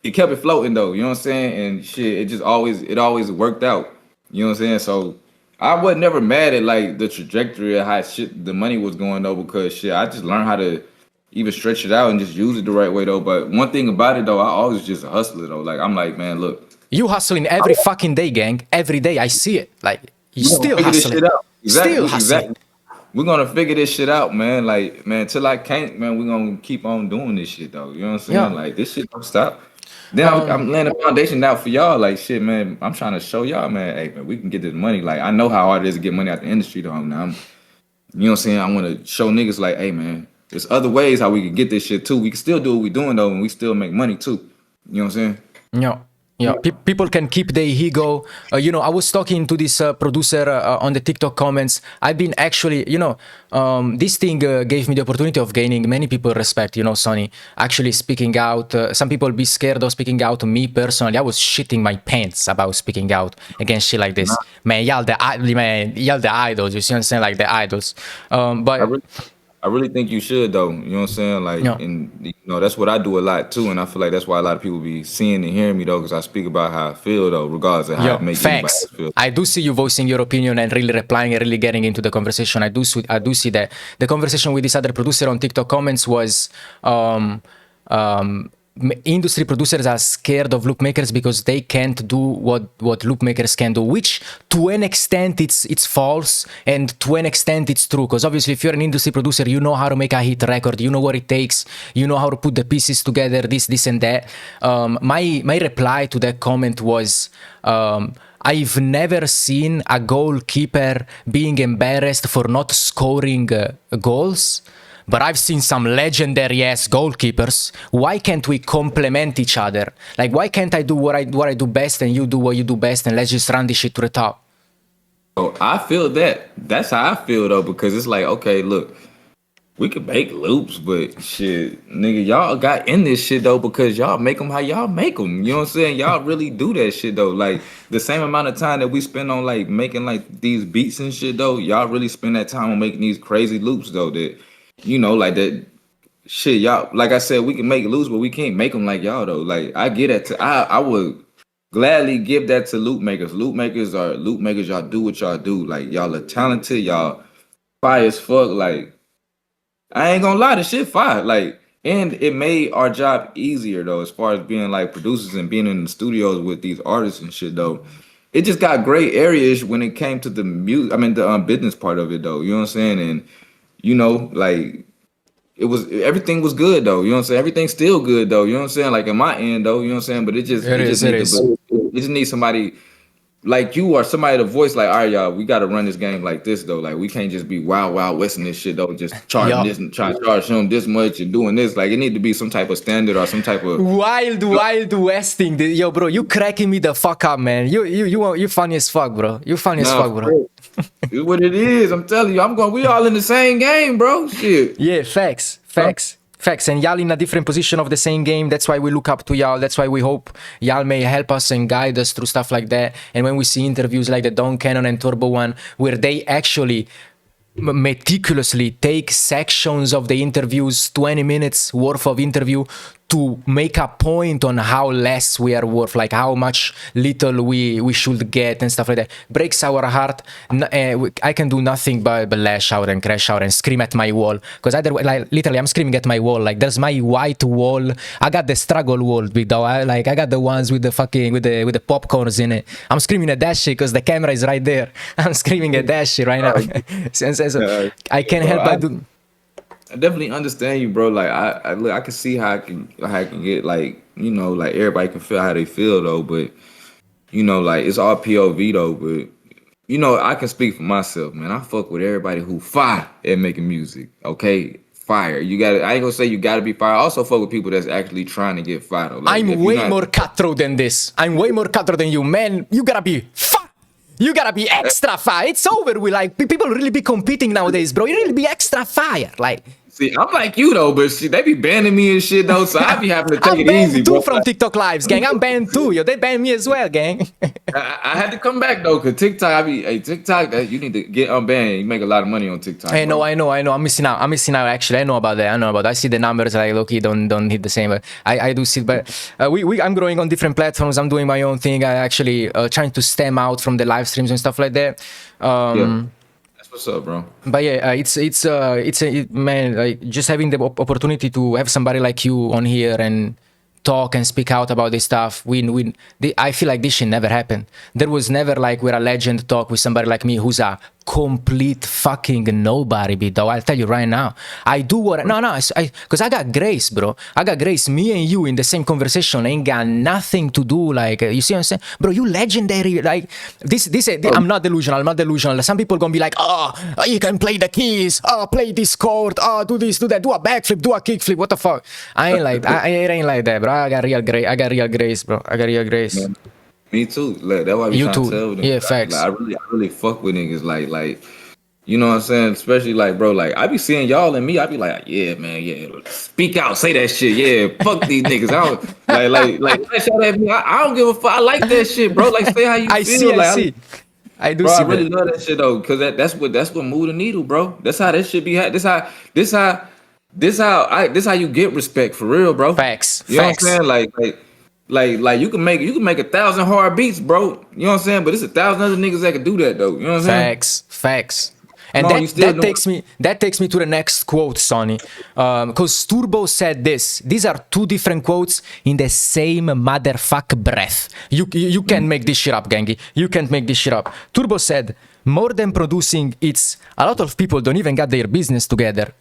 it kept it floating though. You know what I'm saying? And shit, it always worked out. You know what I'm saying? So I was never mad at like the trajectory of how shit the money was going though because shit, I just learned how to even stretch it out and just use it the right way though. But one thing about it though, I always just hustle though. Like I'm like, man, look, You hustling every fucking day, gang. Every day I see it. Like you we're gonna still figure this hustling. shit out. Exactly, Still hustling. exactly. We're gonna figure this shit out, man. Like, man, till I can't, man, we're gonna keep on doing this shit though. You know what I'm saying? Yeah. Like this shit don't stop. Then I'm laying the foundation out for y'all. Like shit, man. I'm trying to show y'all, man. Hey, man, we can get this money. Like I know how hard it is to get money out the industry, though. Now, you know what I'm saying? I want to show niggas like, hey, man, there's other ways how we can get this shit too. We can still do what we doing though, and we still make money too. You know what I'm saying? Yeah. People can keep their ego. You know, I was talking to this producer on the TikTok comments. I've been actually, you know, this thing gave me the opportunity of gaining many people respect. You know, Sonny actually speaking out. Some people be scared of speaking out. Me personally, I was shitting my pants about speaking out against shit like this. Man, y'all the idols. You see what I'm saying? Like the idols. But I really think you should though. You know what I'm saying? Like, Yeah. and you know that's what I do a lot too, and I feel like that's why a lot of people be seeing and hearing me though, because I speak about how I feel though, regardless of how it makes anybody Thanks. else feel. I do see you voicing your opinion and really replying and really getting into the conversation. I do see that. The conversation with this other producer on TikTok comments was industry producers are scared of loop makers because they can't do what loop makers can do, which to an extent it's false and to an extent it's true, because obviously if you're an industry producer, you know how to make a hit record, you know what it takes, you know how to put the pieces together, this and that. My reply to that comment was, I've never seen a goalkeeper being embarrassed for not scoring goals, but I've seen some legendary ass goalkeepers. Why can't we complement each other? Like, why can't I do what I do best and you do what you do best and let's just run this shit to the top? So I feel that. That's how I feel though, because it's like, okay, look, we could make loops, but shit, nigga, y'all got in this shit though because y'all make them how y'all make them. You know what I'm saying? Y'all really do that shit though. Like the same amount of time that we spend on like making like these beats and shit though, y'all really spend that time on making these crazy loops though. That you know, like that shit. Y'all, like I said, we can make loops, but we can't make them like y'all though. Like I get it. I would gladly give that to loop makers. Loop makers are loop makers. Y'all do what y'all do. Like y'all are talented. Y'all fire as fuck. Like. I ain't gonna lie, the shit fire. Like, and it made our job easier though, as far as being like producers and being in the studios with these artists and shit though. It just got gray areas when it came to the music. I mean, the business part of it though. You know what I'm saying? And you know, like everything was good though. You know what I'm saying? Everything's still good though. You know what I'm saying? Like in my end though. You know what I'm saying? But it just needs somebody like you or somebody to voice like, all right, y'all, we got to run this game like this though. Like we can't just be wild westing this shit though, just charging this and trying to charge them this much and doing this. Like it need to be some type of standard or some type of wild westing. Yo, bro, you cracking me the fuck up, man. You funny as fuck, bro. You funny as fuck, bro. It's what it is. I'm telling you. We all in the same game, bro. Shit. Yeah, facts. And y'all in a different position of the same game. That's why we look up to y'all. That's why we hope y'all may help us and guide us through stuff like that. And when we see interviews like the Don Cannon and Turbo one, where they actually meticulously take sections of the interviews, 20 minutes worth of interview, to make a point on how less we are worth, like how much little we should get and stuff like that. Breaks our heart. I can do nothing but lash out and crash out and scream at my wall, because otherwise, like, literally, I'm screaming at my wall. Like, there's my white wall. I got the struggle wall, though. I got the ones with the fucking with the popcorns in it. I'm screaming at that shit because the camera is right there. I'm screaming at that shit right now. So I can't help but do. I definitely understand you, bro. Like I can see how I can get, like, you know, like everybody can feel how they feel though, but you know, like it's all POV though, but you know, I can speak for myself, man. I fuck with everybody who fire at making music. Okay? Fire. I ain't gonna say you gotta be fire. I also fuck with people that's actually trying to get fired. Like, I'm way more cutthroat than this. I'm way more cutthroat than you, man. You gotta be fire. You gotta be extra fire. It's over with, like, people really be competing nowadays, bro. You really be extra fire. Like, see, I'm like you though, but shit, they be banning me and shit though, so I be having to take it easy, too, bro. from TikTok lives, gang. I'm banned too, yo. They banned me as well, gang. I had to come back though, cause TikTok, TikTok, you need to get unbanned. You make a lot of money on TikTok. I know. I'm missing out. Actually, I know about that. I see the numbers, like, okay, don't hit the same. But I do see. But I'm growing on different platforms. I'm doing my own thing. I actually trying to stem out from the live streams and stuff like that. Yeah. What's up, bro? But yeah, man, like, just having the opportunity to have somebody like you on here and talk and speak out about this stuff. I feel like this shit never happened. There was never, like, where a legend talk with somebody like me who's a complete fucking nobody, though. I'll tell you right now. I do what because I got grace, bro. I got grace. Me and you in the same conversation ain't got nothing to do. Like, you see what I'm saying, bro? You legendary. Like, this. I'm not delusional. Some people gonna be like, oh, you can play the keys. Oh, play this chord. Oh, do this, do that. Do a backflip. Do a kickflip. What the fuck? I ain't like that. It ain't like that, bro. I got real grace, bro. I got real grace. Man. Me too. Like, that's why we trying to tell them. Yeah, facts. Like, I really fuck with niggas. Like, you know what I'm saying? Especially, like, bro, like, I be seeing y'all and me. I be like, yeah, man, yeah. Speak out, say that shit. Yeah, fuck these niggas. I don't like shout at me. I don't give a fuck. I like that shit, bro. Like, say how you feel. I see. I do bro, see. I really love that shit though, cause that's what move the needle, bro. That's how that shit be. This how you get respect for real, bro. Facts. You know what I'm saying? Like you can make 1,000 hard beats, bro. You know what I'm saying? But it's 1,000 other niggas that can do that though. You know what I'm saying? Facts. And that takes me to the next quote, Sonny. Because Turbo said this. These are two different quotes in the same motherfuck breath. You can't make this shit up, gangy. You can't make this shit up. Turbo said, more than producing, it's a lot of people don't even got their business together.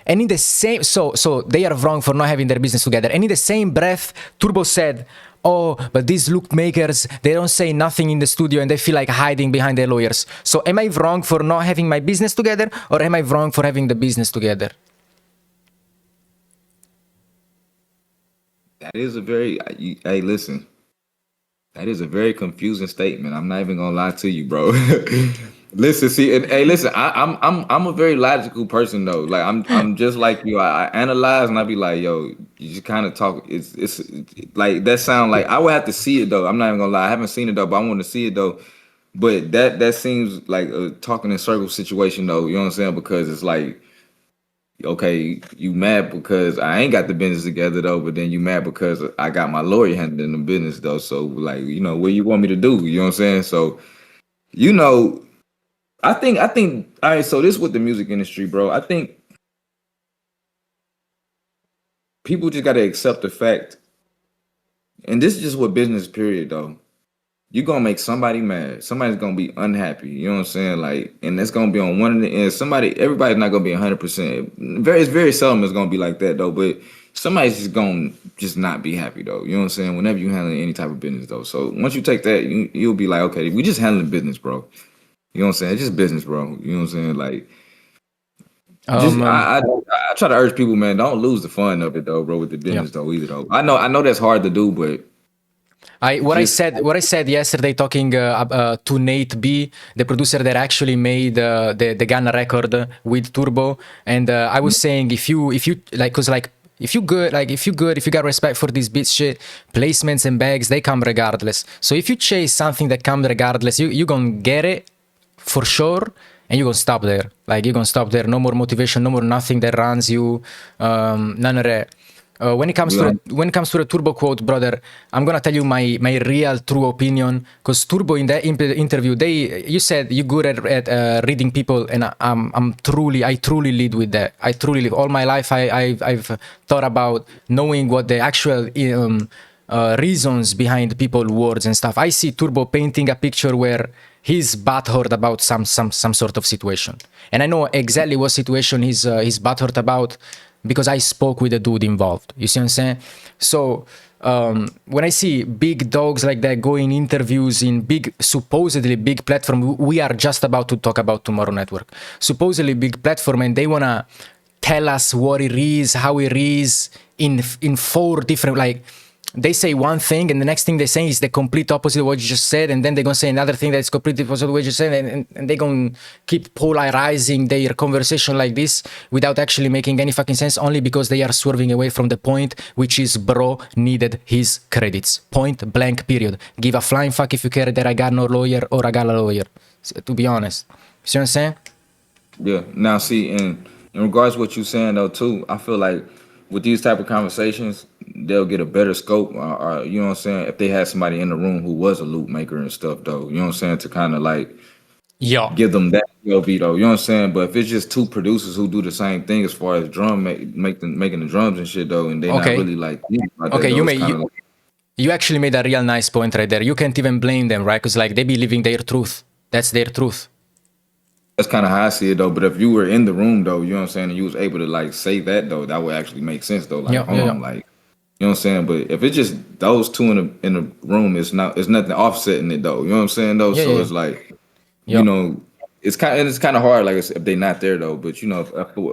And in the same, so they are wrong for not having their business together. And in the same breath, Turbo said, oh, but these look makers, they don't say nothing in the studio and they feel like hiding behind their lawyers. So am I wrong for not having my business together, or am I wrong for having the business together? That is a very, hey, listen. That is a very confusing statement. I'm not even gonna lie to you, bro. Listen, see, and hey, listen. I'm a very logical person though. Like I'm just like you. I analyze and I be like, yo, you just kind of talk. It's like that sound like I would have to see it though. I'm not even gonna lie. I haven't seen it though, but I want to see it though. But that seems like a talking in circles situation though. You know what I'm saying? Because it's like, okay, you mad because I ain't got the business together though, but then you mad because I got my lawyer handling the business though. So like, you know, what you want me to do? You know what I'm saying? So, you know, I think all right, so this with the music industry, bro. I think people just gotta accept the fact, and this is just what business period though. You're gonna make somebody mad. Somebody's gonna be unhappy. You know what I'm saying? Like, and that's gonna be on one of the ends. Everybody's not gonna be 100%. It's very seldom it's gonna be like that though. But somebody's just gonna not be happy though. You know what I'm saying? Whenever you handling any type of business though. So once you take that, you'll be like, okay, we just handling business, bro. You know what I'm saying? It's just business, bro. You know what I'm saying? Like, I try to urge people, man, don't lose the fun of it though, bro, with the business though either though. I know that's hard to do, but What I said yesterday, talking to Nate B, the producer that actually made the Ghana record with Turbo, and I was saying if you like, cause like if you got respect for this beat shit, placements and bags, they come regardless. So if you chase something that comes regardless, you gonna get it for sure, and you're gonna stop there. Like you're gonna stop there. No more motivation, no more nothing that runs you. None of that. When it comes to the Turbo quote, brother, I'm gonna tell you my real true opinion. Because Turbo in that interview, you said you're good at reading people, and I truly lead with that. I truly live all my life. I've thought about knowing what the actual reasons behind people's words and stuff. I see Turbo painting a picture where he's butthurt about some sort of situation, and I know exactly what situation he's butthurt about, because I spoke with the dude involved. You see what I'm saying? So when I see big dogs like that going interviews in supposedly big platform, we are just about to talk about Tomorrow Network, supposedly big platform, and they wanna tell us what it is, how it is in 4 different, like, they say one thing and the next thing they say is the complete opposite of what you just said, and then they're gonna say another thing that's completely opposite of what you said, and they're gonna keep polarizing their conversation like this without actually making any fucking sense, only because they are swerving away from the point, which is bro needed his credits. Point blank period. Give a flying fuck if you care that I got no lawyer or I got a lawyer, to be honest. You see what I'm saying? Yeah. Now, see, in regards to what you're saying though too, I feel like with these type of conversations, they'll get a better scope, or you know what I'm saying, if they had somebody in the room who was a loop maker and stuff though, you know what I'm saying, to kind of like give them that POV though, you know what I'm saying. But if it's just 2 producers who do the same thing as far as making the drums and shit though, and they not really like you actually made a real nice point right there. You can't even blame them, right? Because like they be living their truth. That's their truth. That's kind of how I see it though. But if you were in the room though, you know what I'm saying, and you was able to like say that though, that would actually make sense though. Like, like, you know what I'm saying. But if it's just those 2 in the room, it's nothing offsetting it though. You know what I'm saying though. It's like, you know, it's kind of hard. Like if they're not there though. But you know,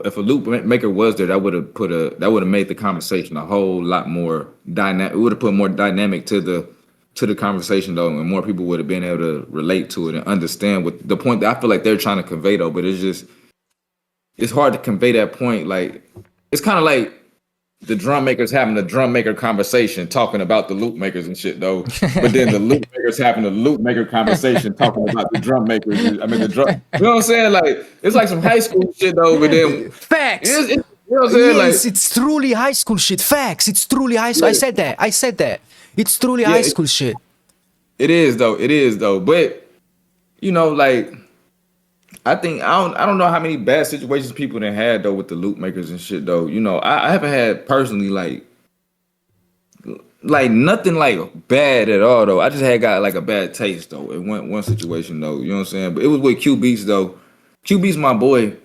if a loop maker was there, that would have made the conversation a whole lot more dynamic. It would have put more dynamic to the conversation though, and more people would have been able to relate to it and understand what the point that I feel like they're trying to convey though. But it's hard to convey that point. Like it's kind of like the drum makers having a drum maker conversation talking about the loop makers and shit though, but then the loop makers having a loop maker conversation talking about the drum makers. I mean the drum. You know what I'm saying? Like it's like some high school shit though. But then facts. You know what I'm saying? Yes, like, it's truly high school shit. Facts. It's truly high school. Yeah. I said that. It's truly high school shit. It is though. But you know, like I think I don't know how many bad situations people done had though with the loop makers and shit though. You know, I haven't had personally like nothing like bad at all though. I just had got like a bad taste though in one situation though. You know what I'm saying? But it was with Q Beats though. Q Beats my boy.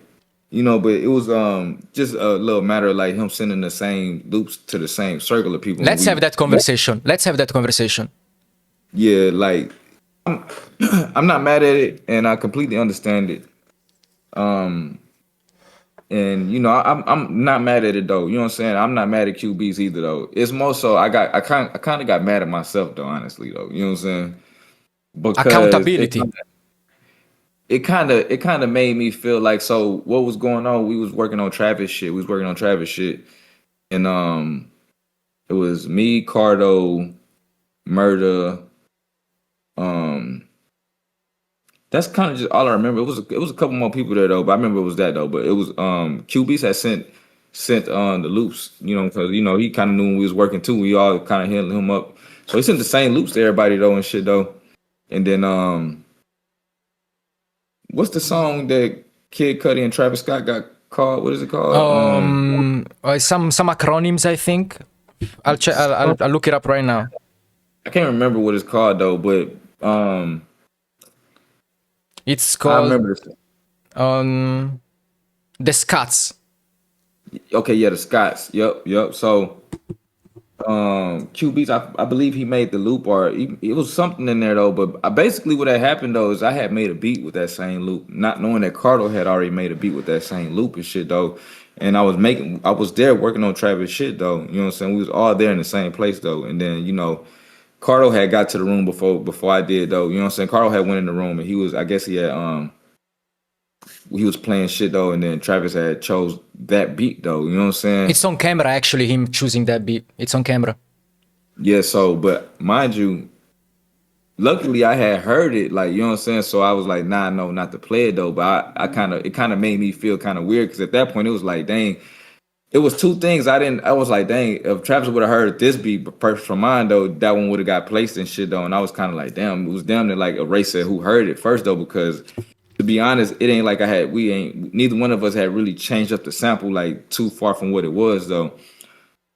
You know, but it was just a little matter of like him sending the same loops to the same circle of people. Let's have that conversation. Yeah, like I'm not mad at it, and I completely understand it. And you know, I'm not mad at it though. You know what I'm saying? I'm not mad at QBs either though. It's more so I kind of got mad at myself though, honestly though. You know what I'm saying? Because accountability. It kind of made me feel like, so what was going on? We was working on Travis shit. And it was me, Cardo, Murda. That's kind of just all I remember. It was a couple more people there though, but I remember it was that though. But it was QBs had sent the loops, you know, because you know he kind of knew when we was working too. We all kind of hit him up, so he sent the same loops to everybody though and shit though. And then what's the song that Kid Cudi and Travis Scott got called? What is it called? Some acronyms, I think. I'll check. I'll look it up right now. I can't remember what it's called though, but it's called. I remember the Scots. Okay, yeah, the Scots. Yep. So Q Beats, I believe he made the loop, or it was something in there though. But basically, what had happened though is I had made a beat with that same loop, not knowing that Cardo had already made a beat with that same loop and shit though. And I was there working on Travis shit though. You know what I'm saying? We was all there in the same place though. And then you know, Cardo had got to the room before I did though. You know what I'm saying? Cardo had went in the room and he was, I guess he was playing shit though, and then Travis had chose that beat though. You know what I'm saying? It's on camera actually. Him choosing that beat. It's on camera. Yeah. So, but mind you, luckily I had heard it, like, you know what I'm saying? So I was like, nah, no, not to play it though. But it kind of made me feel kind of weird because at that point it was like, dang, it was two things. I was like, dang, if Travis would have heard this beat first from mine though, that one would have got placed and shit though. And I was kind of like, damn, it was damn near like erase it who heard it first though, because to be honest, it ain't like neither one of us had really changed up the sample like too far from what it was though.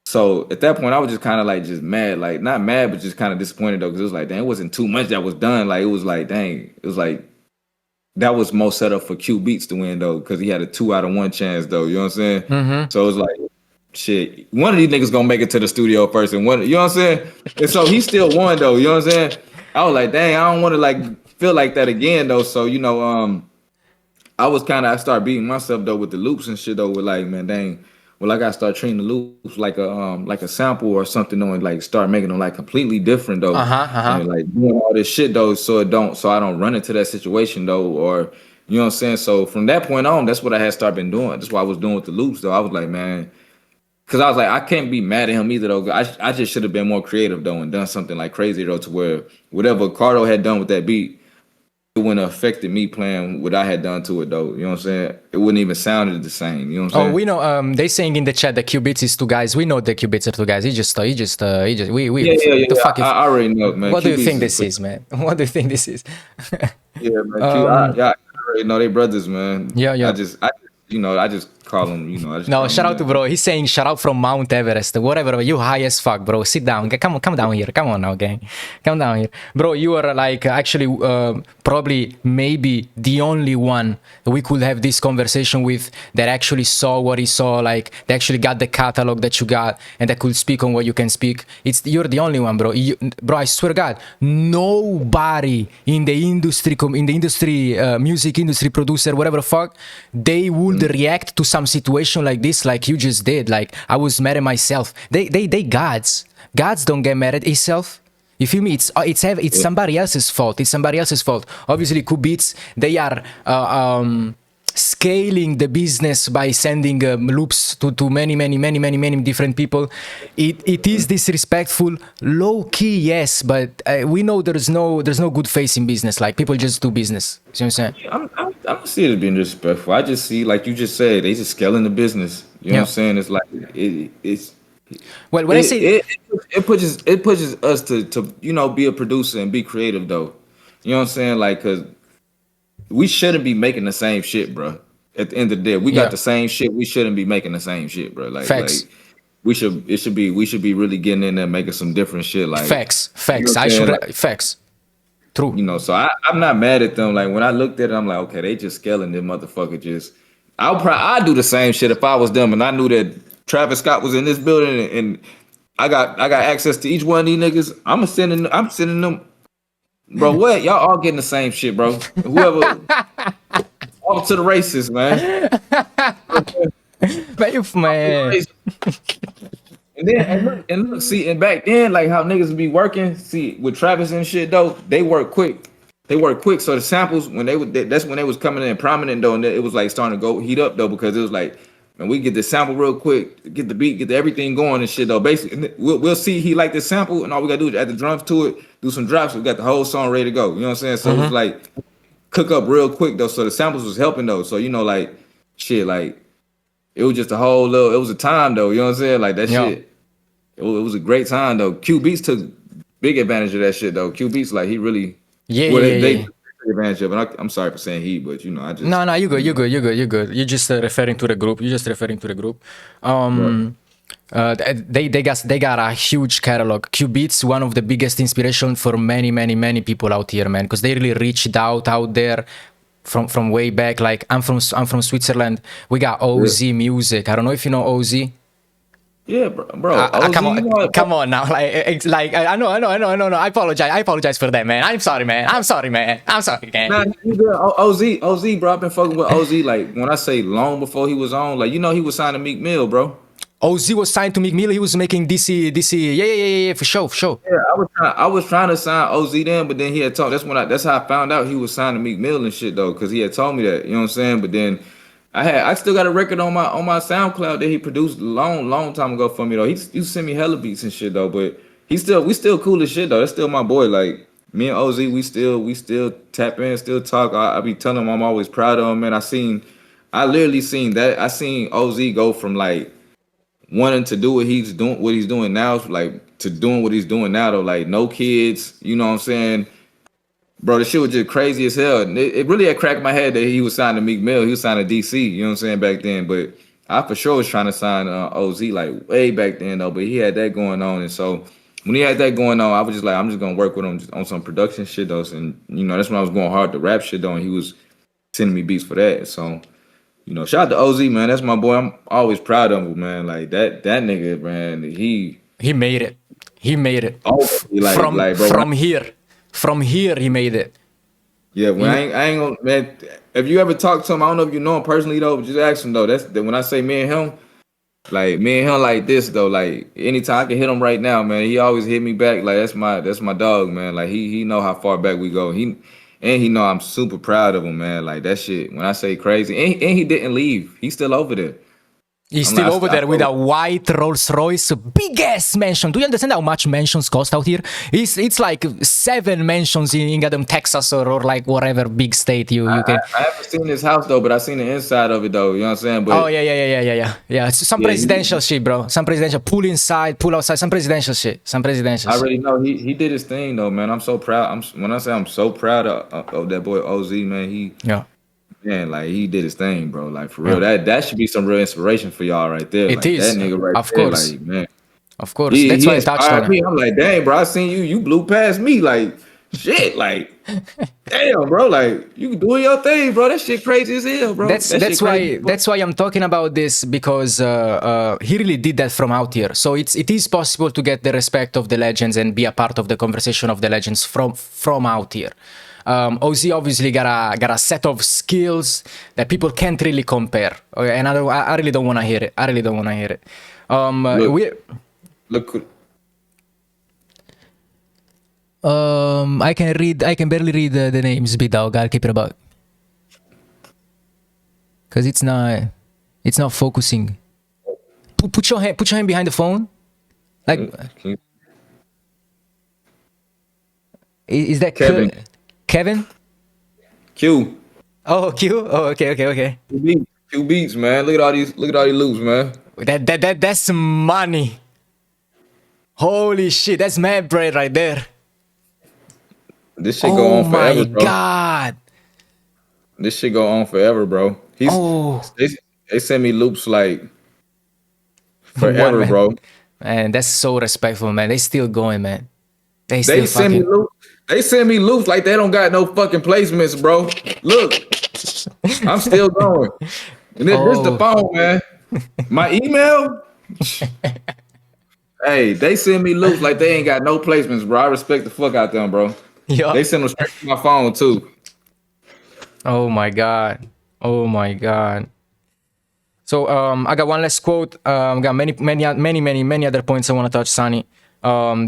So at that point, I was just kind of like just mad, like not mad, but just kind of disappointed though, because it was like, dang, it wasn't too much that was done. Like it was like, dang, it was like that was most set up for Q Beats to win though, because he had a 2 out of 1 chance though. You know what I'm saying? So it was like, shit, one of these niggas gonna make it to the studio first, and one, you know what I'm saying? And so he still won though. You know what I'm saying? I was like, dang, I don't want to like feel like that again though. So you know, I started beating myself though with the loops and shit though. With like, man, dang. Well, I gotta start treating the loops like a sample or something though, and like start making them like completely different though. And like doing all this shit though, so I don't run into that situation though, or you know what I'm saying. So from that point on, that's what I had started been doing. That's what I was doing with the loops though. I was like, man, because I was like, I can't be mad at him either though. I just should have been more creative though and done something like crazy though, to where whatever Cardo had done with that beat, it wouldn't have affected me playing what I had done to it though. You know what I'm saying? It wouldn't even sounded the same. You know what I'm saying? Oh, we know. They saying in the chat that Q-Beats is 2 guys. We know the Q-Beats are 2 guys. Yeah. The fuck I already know, man. What do you think this is, man? What do you think this is? Yeah, man. I already know they brothers, man. Yeah. I just call them, you know. No, shout out to bro. He's saying shout out from Mount Everest. Whatever, you high as fuck, bro. Sit down. Come down here. Come on now, gang. Come down here. Bro, you are like actually probably maybe the only one we could have this conversation with that actually saw what he saw, like they actually got the catalog that you got and that could speak on what you can speak. You're the only one, bro. Bro, I swear to God, nobody in the industry, music industry, producer, whatever the fuck, they would react to some situation like this, like you just did. Like I was mad at myself. They gods don't get mad at itself. You feel me? It's somebody else's fault. It's somebody else's fault. Obviously, Q-Beats, they are scaling the business by sending loops to many different people. It is disrespectful, low key, yes, but we know there's no good face in business. Like people just do business. See what I'm saying? I don't see it as being disrespectful. I just see, like you just said, they just scaling the business. You know what I'm saying? It's like it's. Well, when I say it pushes us to you know, be a producer and be creative though. You know what I'm saying? Like, cause we shouldn't be making the same shit, bro. At the end of the day, we got the same shit. We shouldn't be making the same shit, bro. Like, facts. We should be really getting in there and making some different shit. Like facts. You know Facts. True. You know, so I'm not mad at them. Like when I looked at it, I'm like, okay, they just scaling them motherfucker. I'd do the same shit if I was them and I knew that Travis Scott was in this building and I got access to each one of these niggas. I'm sending them. Bro, what? Y'all all getting the same shit, bro. Whoever, all to the races, man. Man. And look, see, and back then, like how niggas be working, see, with Travis and shit though, they work quick. So the samples that's when they was coming in prominent though, and it was like starting to go heat up though, because it was like, man, we get the sample real quick, get the beat, get everything going and shit though. Basically, we'll see he like this sample, and all we gotta do is add the drums to it, do some drops, we got the whole song ready to go. You know what I'm saying? So it was like cook up real quick though. So the samples was helping though. So you know, like shit, like it was just a whole little. It was a time though. You know what I'm saying? Like that shit. It was a great time though. Q Beats took big advantage of that shit though. Q Beats, like he really they took advantage of it. I'm sorry for saying he, but you know I just no you good. You're just referring to the group. They got a huge catalog. Q Beats, one of the biggest inspiration for many people out here, man, because they really reached out there from way back. Like I'm from Switzerland. We got OZ Music. I don't know if you know OZ. Yeah, bro. Come on now. Like I know. I apologize for that, man. I'm sorry, man. I'm sorry, man. Nah, OZ, bro. I've been fucking with OZ like when I say long before he was on. Like you know he was signed to Meek Mill, bro. OZ was signed to Meek Mill. He was making DC. Yeah, for sure, for sure. Yeah, I was trying to sign OZ then, but then he had told that's how I found out he was signing Meek Mill and shit though, because he had told me that, you know what I'm saying? But then I still got a record on my SoundCloud that he produced long time ago for me though. He sent me hella beats and shit though, but we still cool as shit though. That's still my boy. Like me and OZ, we still tap in, still talk. I be telling him I'm always proud of him, man. I literally seen that. I seen OZ go from like wanting to do what he's doing now, like to doing what he's doing now though, like no kids, you know what I'm saying? Bro, the shit was just crazy as hell. And it really had cracked my head that he was signing Meek Mill, he was signing DC, you know what I'm saying, back then. But I for sure was trying to sign OZ like way back then though, but he had that going on. And so when he had that going on, I was just like, I'm just gonna work with him just on some production shit though. And you know, that's when I was going hard to rap shit though, and he was sending me beats for that. So you know, shout out to OZ, man. That's my boy. I'm always proud of him, man. Like that nigga, man. He made it. He made it. Bro, From here, he made it. Yeah, when I ain't gonna, man. If you ever talk to him, I don't know if you know him personally though, but just ask him though. That's when I say me and him, like this though. Like anytime I can hit him right now, man. He always hit me back. Like that's my dog, man. Like he know how far back we go. He know I'm super proud of him, man. Like that shit. When I say crazy, and he didn't leave. He's still over there. He's still over there with a white Rolls Royce, big ass mansion. Do you understand how much mansions cost out here? It's like 7 mansions in goddamn Texas or like whatever big state you can. I haven't seen his house though, but I seen the inside of it though. You know what I'm saying? But yeah. It's some presidential shit, bro. Some presidential pull inside, pull outside. Some presidential shit. I already know he did his thing though, man. I'm so proud. When I say I'm so proud of that boy OZ, man. Man, like he did his thing, bro. Like for real, that should be some real inspiration for y'all right there. It is, that nigga right of there, course. like man, of course. That's why I touched on me. I'm like, dang, bro, I seen you blew past me, like shit, like damn, bro, like you doing your thing, bro. That shit crazy as hell, bro. That's why I'm talking about this, because he really did that from out here. So it is possible to get the respect of the legends and be a part of the conversation of the legends from out here. OZ obviously got a set of skills that people can't really compare, okay? And I really don't want to hear it. Look. I can barely read the names, B-Dog. I'll keep it about, because it's not focusing. Put your hand behind the phone, like. Is that Kevin? Kevin? Q. Oh, Q. Oh, okay. Q beats, man. Look at all these loops, man. That's money. Holy shit, that's mad bread right there. This shit go on forever, bro. Oh my god. This shit go on forever, bro. They send me loops like forever, man. Bro. Man, that's so respectful, man. They still going, man. They send me loops. They send me loops like they don't got no fucking placements, bro. Look, I'm still going. And this the phone, man. My email. Hey, they send me loops like they ain't got no placements, bro. I respect the fuck out them, bro. Yep. They send them straight to my phone too. Oh my god. So I got one last quote. Got many other points I want to touch, Sonny.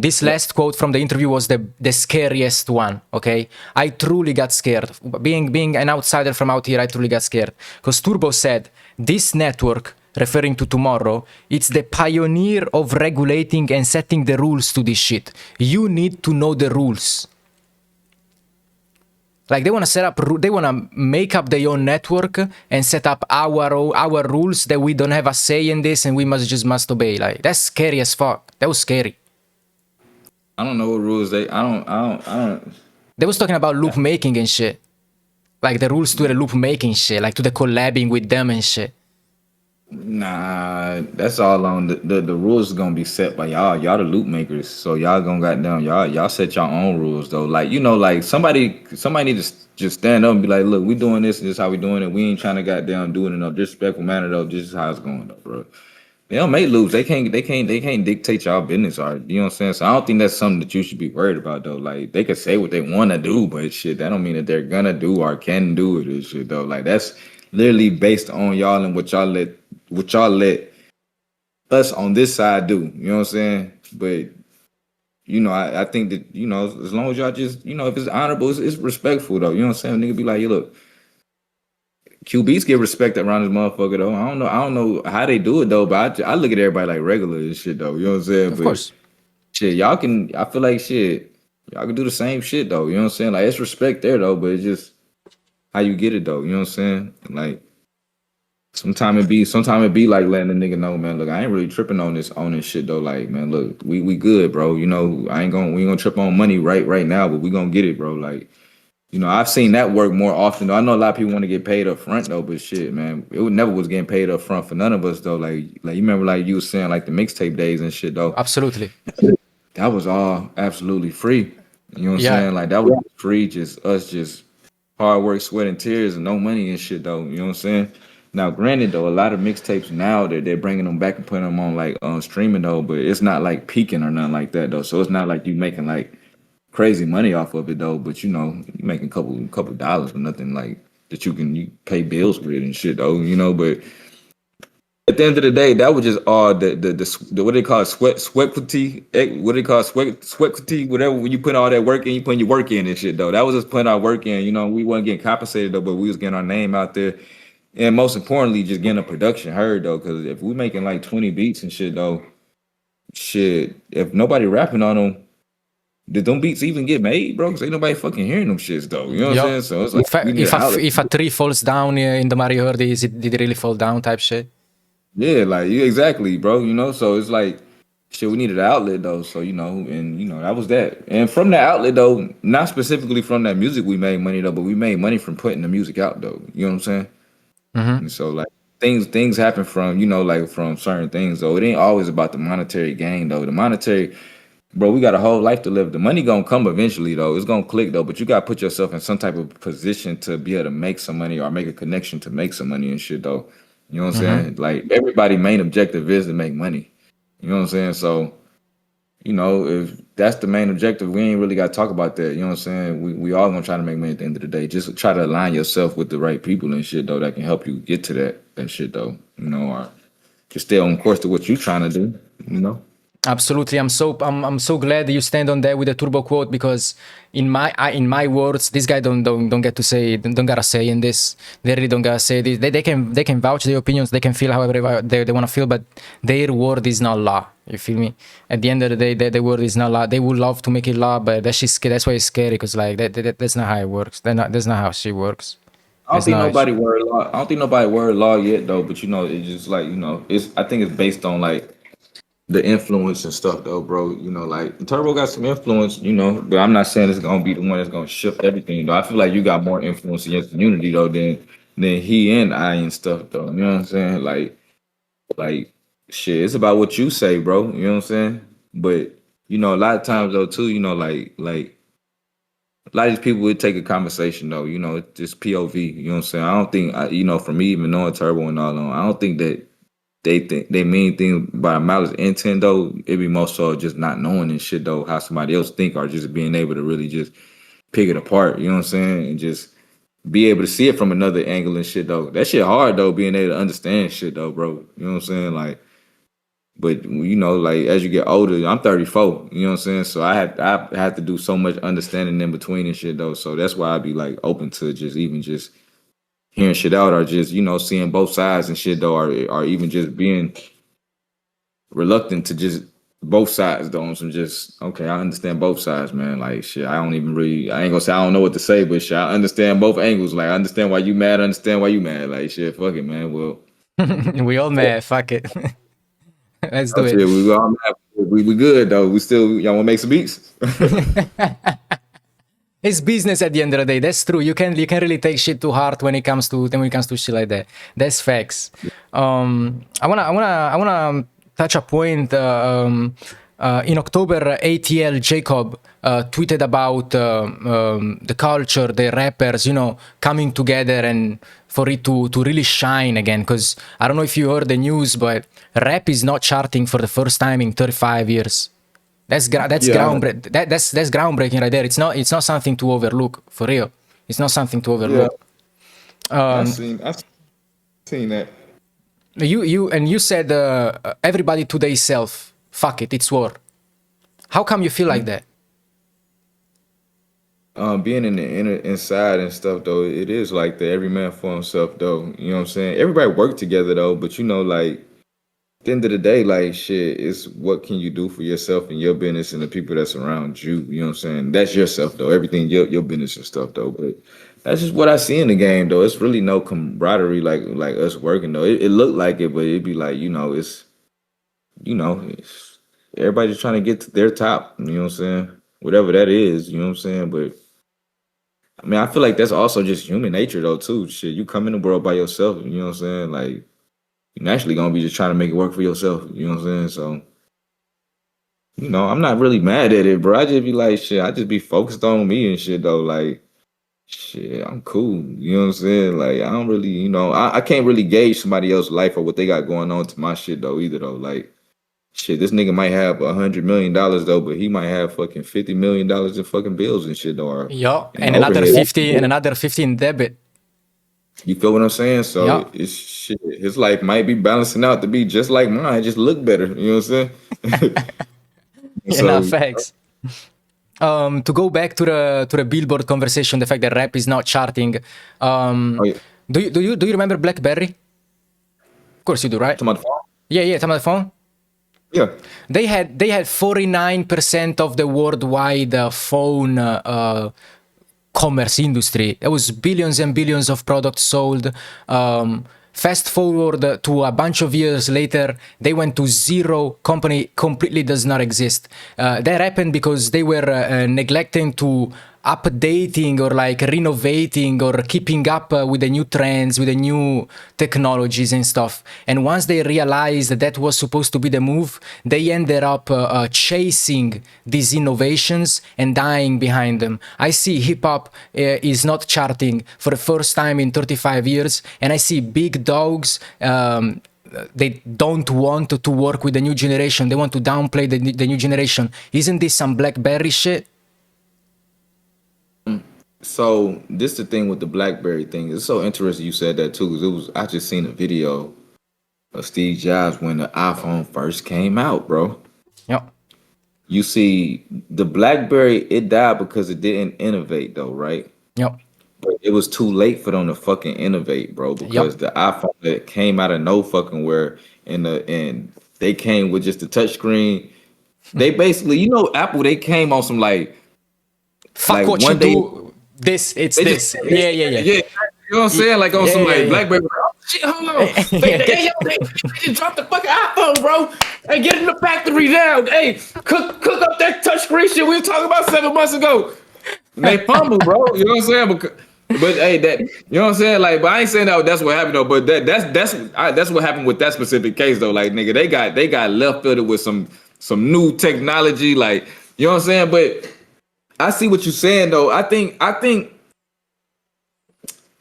This last quote from the interview was the scariest one, okay? I truly got scared. Being an outsider from out here, I truly got scared. Because Turbo said, this network, referring to Tomorrow, it's the pioneer of regulating and setting the rules to this shit. You need to know the rules. Like they want to make up their own network and set up our rules that we don't have a say in this and we must obey. Like that's scary as fuck. That was scary. I don't know what rules I don't. They was talking about loop making and shit. Like the rules to the loop making shit, like to the collabing with them and shit. Nah, that's all on the rules are gonna be set by y'all. Y'all the loop makers, so y'all gonna goddamn y'all set your own rules though. Like like somebody need to just stand up and be like, look, we doing this and this is how we doing it. We ain't trying to goddamn do it in a disrespectful manner though. This is how it's going though, bro. They don't make loops. They can't dictate y'all business, or you know what I'm saying. So I don't think that's something that you should be worried about though. Like they could say what they want to do, but shit, that don't mean that they're gonna do or can do it and shit though. Like that's literally based on y'all and what y'all let us on this side do. You know what I'm saying? But you know, I think that, you know, as long as y'all just, you know, if it's honorable, it's respectful though. You know what I'm saying? Nigga be like, yeah, look, QBs get respect around this motherfucker though. I don't know how they do it though, but I look at everybody like regular and shit though. You know what I'm saying? Of But course. shit, y'all can. I feel like shit, y'all can do the same shit though. You know what I'm saying? Like it's respect there though, but it's just how you get it though. You know what I'm saying? Like sometimes it be like letting the nigga know, man. Look, I ain't really tripping on this shit though. Like, man, look, we good, bro. You know, we ain't gonna trip on money right now, but we gonna get it, bro. Like, you know, I've seen that work more often though. I know a lot of people want to get paid up front though, but shit, man, it would never was getting paid up front for none of us though. Like you remember like you was saying like the mixtape days and shit though. Absolutely. That was all absolutely free. You know what I'm Yeah. saying? Like that was free, just us just hard work, sweat and tears and no money and shit though. You know what I'm saying? Now, granted though, a lot of mixtapes now they're bringing them back and putting them on like streaming though, but it's not like peaking or nothing like that though. So it's not like you making like crazy money off of it though. But you know, you making a couple dollars for nothing like that you pay bills with and shit though. You know, but at the end of the day, that was just all the what they call it, sweat what they call sweat fatigue, whatever. When you put all that work in, you putting your work in and shit though. That was just putting our work in. You know, we wasn't getting compensated though, but we was getting our name out there, and most importantly, just getting a production heard though. Because if we making like 20 beats and shit though, shit, if nobody rapping on them, did them beats even get made, bro? Because ain't nobody fucking hearing them shits though. You know what I'm Yeah. saying? So it's like we need an outlet. If a tree falls down in the Mario Herd, did it really fall down type shit? Yeah, like you exactly, bro. You know, so it's like shit. We needed an outlet though, so you know, and you know that was that. And from that outlet though, not specifically from that music, we made money though, but we made money from putting the music out though. You know what I'm saying? Mm-hmm. And so like things happen from like from certain things though. It ain't always about the monetary gain though. The monetary, bro, we got a whole life to live. The money gonna come eventually though. It's gonna click though, but you gotta put yourself in some type of position to be able to make some money or make a connection to make some money and shit though. You know what I'm Mm-hmm. saying? Like everybody main objective is to make money. You know what I'm saying? So, you know, if that's the main objective, we ain't really got to talk about that. You know what I'm saying? We all gonna try to make money at the end of the day. Just try to align yourself with the right people and shit though that can help you get to that shit though. You know, or just stay on course to what you trying to do. You know? Absolutely. I'm so glad you stand on that with the turbo quote, because in my words, this guy don't get to say, don't gotta say in this. They really don't gotta say this. They can vouch their opinions. They can feel however they want to feel, but their word is not law. You feel me? At the end of the day, their word is not law. They would love to make it law, but that's why it's scary, because like that's not how it works. That's not how she works. I don't That's think not. nobody word law. I don't think nobody word law yet though. But you know, it's just like you know, it's. I think it's based on like the influence and stuff though, bro. You know, like Turbo got some influence, you know, but I'm not saying it's gonna be the one that's gonna shift everything though. I feel like you got more influence in your community though than he and I and stuff though. You know what I'm saying? Like shit, it's about what you say, bro. You know what I'm saying? But you know, a lot of times though too, you know, like a lot of these people would take a conversation though, you know, just POV. You know what I'm saying? I don't think, you know, for me even knowing Turbo and all that, I don't think that they think they mean thing by malice intent though. It be most so just not knowing and shit though how somebody else think or just being able to really just pick it apart. You know what I'm saying? And just be able to see it from another angle and shit though. That shit hard though, being able to understand shit though, bro. You know what I'm saying? Like, but you know, like as you get older, I'm 34. You know what I'm saying? So I had to do so much understanding in between and shit though. So that's why I be like open to just even just hearing shit out or just you know seeing both sides and shit though, or even just being reluctant to just both sides though. On some just okay, I understand both sides, man. Like shit, I don't even really. I ain't gonna say I don't know what to say, but shit, I understand both angles. Like I understand why you mad. I understand why you mad. Like shit, fuck it, man. Well, We all mad. Fuck it. Let's do oh it. shit, we all mad. We good though. We still y'all wanna make some beats? It's business at the end of the day. That's true. You can really take shit too hard when it comes to shit like that. That's facts. I wanna touch a point. In October, ATL Jacob tweeted about the culture, the rappers, you know, coming together and for it to really shine again. Because I don't know if you heard the news, but rap is not charting for the first time in 35 years. That's Yeah, that's groundbreaking right there. It's not something to overlook, for real. It's not something to yeah. overlook. I Um, seen I seen that. You said everybody to their self. Fuck it, it's war. How come you feel like that? Being in the inside and stuff though, it is like the every man for himself though. You know what I'm saying? Everybody work together though, but you know, like at the end of the day, like shit, it's what can you do for yourself and your business and the people that's around you. You know what I'm saying? That's yourself though. Everything your business and stuff though. But that's just what I see in the game though. It's really no camaraderie like us working though. It looked like it, but it'd be like, it's everybody just trying to get to their top, you know what I'm saying? Whatever that is, you know what I'm saying? But I mean, I feel like that's also just human nature though too. Shit, you come in the world by yourself, you know what I'm saying? Like you're naturally gonna be just trying to make it work for yourself, you know what I'm saying? So, I'm not really mad at it, bro. I just be like, shit, I just be focused on me and shit though. Like, shit, I'm cool. You know what I'm saying? Like, I don't really, I can't really gauge somebody else's life or what they got going on to my shit though either though. Like, shit, this nigga might have $100 million though, but he might have fucking $50 million in fucking bills and shit though, or Yeah, in and another overhead. 50 and another 50 in debit. You feel what I'm saying? So Yeah. it's shit. His life might be balancing out to be just like mine, just look better. You know what I'm saying? Yeah, So no, facts. To go back to the Billboard conversation, the fact that rap is not charting. oh, yeah. Do you remember BlackBerry? Of course you do, right? Talking about the phone? Yeah, talking about the phone. Yeah. They had 49% of the worldwide phone commerce industry. There was billions and billions of products sold. Fast forward to a bunch of years later, they went to zero. Company completely does not exist. That happened because they were neglecting to updating or like renovating or keeping up with the new trends, with the new technologies and stuff. And once they realized that was supposed to be the move, they ended up chasing these innovations and dying behind them. I see hip hop is not charting for the first time in 35 years, and I see big dogs. They don't want to work with the new generation. They want to downplay the new generation. Isn't this some BlackBerry shit? So this the thing with the BlackBerry thing. It's so interesting you said that too, because I just seen a video of Steve Jobs when the iPhone first came out, bro. Yeah. You see, the BlackBerry, it died because it didn't innovate though, right? Yeah. But it was too late for them to fucking innovate, bro, because Yep. the iPhone that came out of no fucking where and they came with just a touch screen. They basically, Apple, they came on some Fuck what you one day do. It's they this. just Yeah. yeah, you know what I'm saying? Like on some Yeah. BlackBerry. Oh, shit, hold on. Hey, yo, they just dropped the fucking iPhone, bro. Hey, get in the factory now. Hey, cook up that touchscreen shit we were talking about 7 months ago. And they fumble, bro. You know what I'm saying? But hey, that you know what I'm saying? Like, but I ain't saying that's what happened though. But that's what happened with that specific case though. Like, nigga, they got left footed with some new technology. Like, you know what I'm saying? But I see what you're saying though. I think I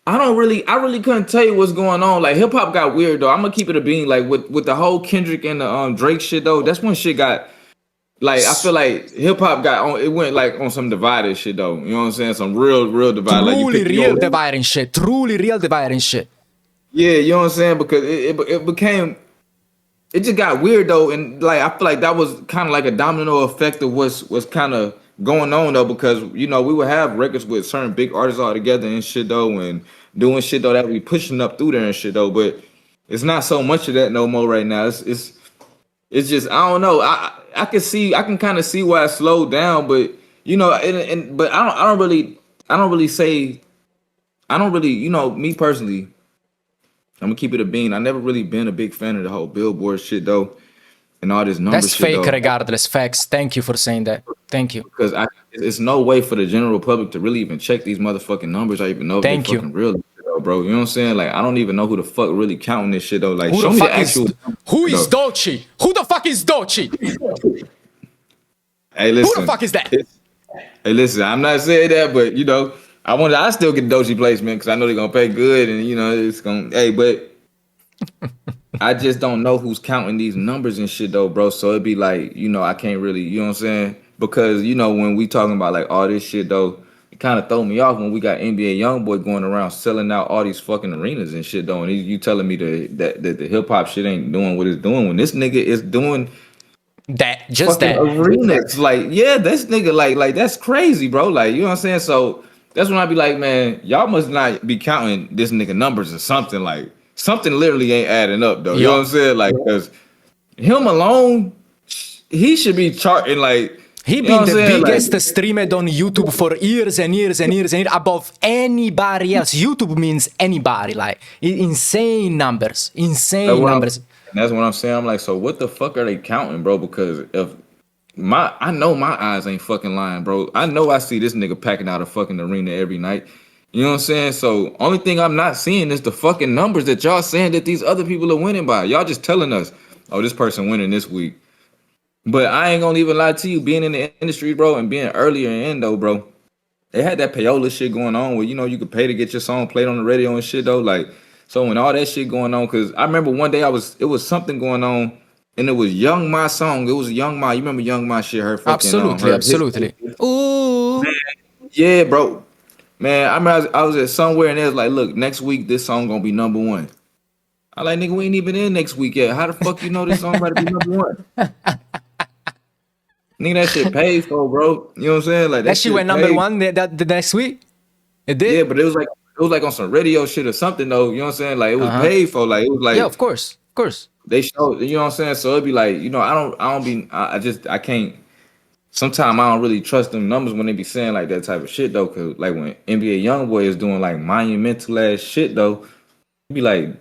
really couldn't tell you what's going on. Like hip hop got weird though. I'm gonna keep it a bean. Like with the whole Kendrick and the Drake shit though. That's when shit got like I feel like hip hop got on. It went like on some divided shit though. You know what I'm saying? Some real divided. Like you Truly pick real dividing shit. Truly real dividing shit. yeah, you know what I'm saying? Because it became it just got weird though, and like I feel like that was kind of like a domino effect of what's kind of going on though, because we would have records with certain big artists all together and shit though, and doing shit though that we pushing up through there and shit though, but it's not so much of that no more right now. It's just I don't know. I can kind of see why it slowed down, but but I don't really say me personally. I'm gonna keep it a bean. I never really been a big fan of the whole Billboard shit though, and all this number That's shit fake though. regardless. Facts. Thank you for saying that. Thank you. Because it's no way for the general public to really even check these motherfucking numbers. I even know if they Thank you. fucking real, though, bro. You know what I'm saying? Like I don't even know who the fuck really counting this shit though. Like Who show the me the fuck is actual. who is though. Dochi? Who the fuck is Dochi? Hey, listen. Who the fuck is that? Hey, listen. I'm not saying that, but I still get Doji placement because I know they're gonna pay good, and it's gonna. Hey, but I just don't know who's counting these numbers and shit though, bro. So it'd be like, I can't really, you know what I'm saying? Because when we talking about like all this shit though, it kind of throw me off when we got NBA YoungBoy going around selling out all these fucking arenas and shit though. And you telling me that the hip hop shit ain't doing what it's doing when this nigga is doing That just fucking that. arenas. Like, yeah, this nigga like that's crazy, bro. Like, you know what I'm saying? So that's when I be like, man, y'all must not be counting this nigga numbers or something. Like, something literally ain't adding up though. You know what I'm saying? Like, because him alone, he should be charting like. He You know been what the I'm saying? biggest Like, streamed on YouTube for years and years and years and years, above anybody else. YouTube means anybody, like insane numbers, that's insane what I'm, numbers. and that's what I'm saying. I'm like, so what the fuck are they counting, bro? Because if I know my eyes ain't fucking lying, bro. I know I see this nigga packing out a fucking arena every night. You know what I'm saying? So only thing I'm not seeing is the fucking numbers that y'all saying that these other people are winning by. Y'all just telling us, oh, this person winning this week. But I ain't gonna even lie to you, being in the industry, bro, and being earlier in though, bro. They had that payola shit going on where you could pay to get your song played on the radio and shit though. Like, so when all that shit going on, cause I remember one day it was something going on, and it was Young Ma song. It was Young Ma. You remember Young Ma shit? Her fucking Absolutely, her hit. absolutely. Ooh, Yeah, bro. Man, I remember I was at somewhere and it was like, look, next week this song gonna be number one. I like, nigga, we ain't even in next week yet. How the fuck you know this song about to be number one? Nigga, that shit paid for, bro. You know what I'm saying? Like that that shit shit went number paid. one the next week. It Yeah, did. but it was like on some radio shit or something though. You know what I'm saying? Like it was Uh huh. paid for. Like it was Yeah, like of course, of course. they showed. You know what I'm saying? So it'd be like, I can't. Sometimes I don't really trust them numbers when they be saying like that type of shit though. Cause like when NBA YoungBoy is doing like monumental ass shit though, you be like,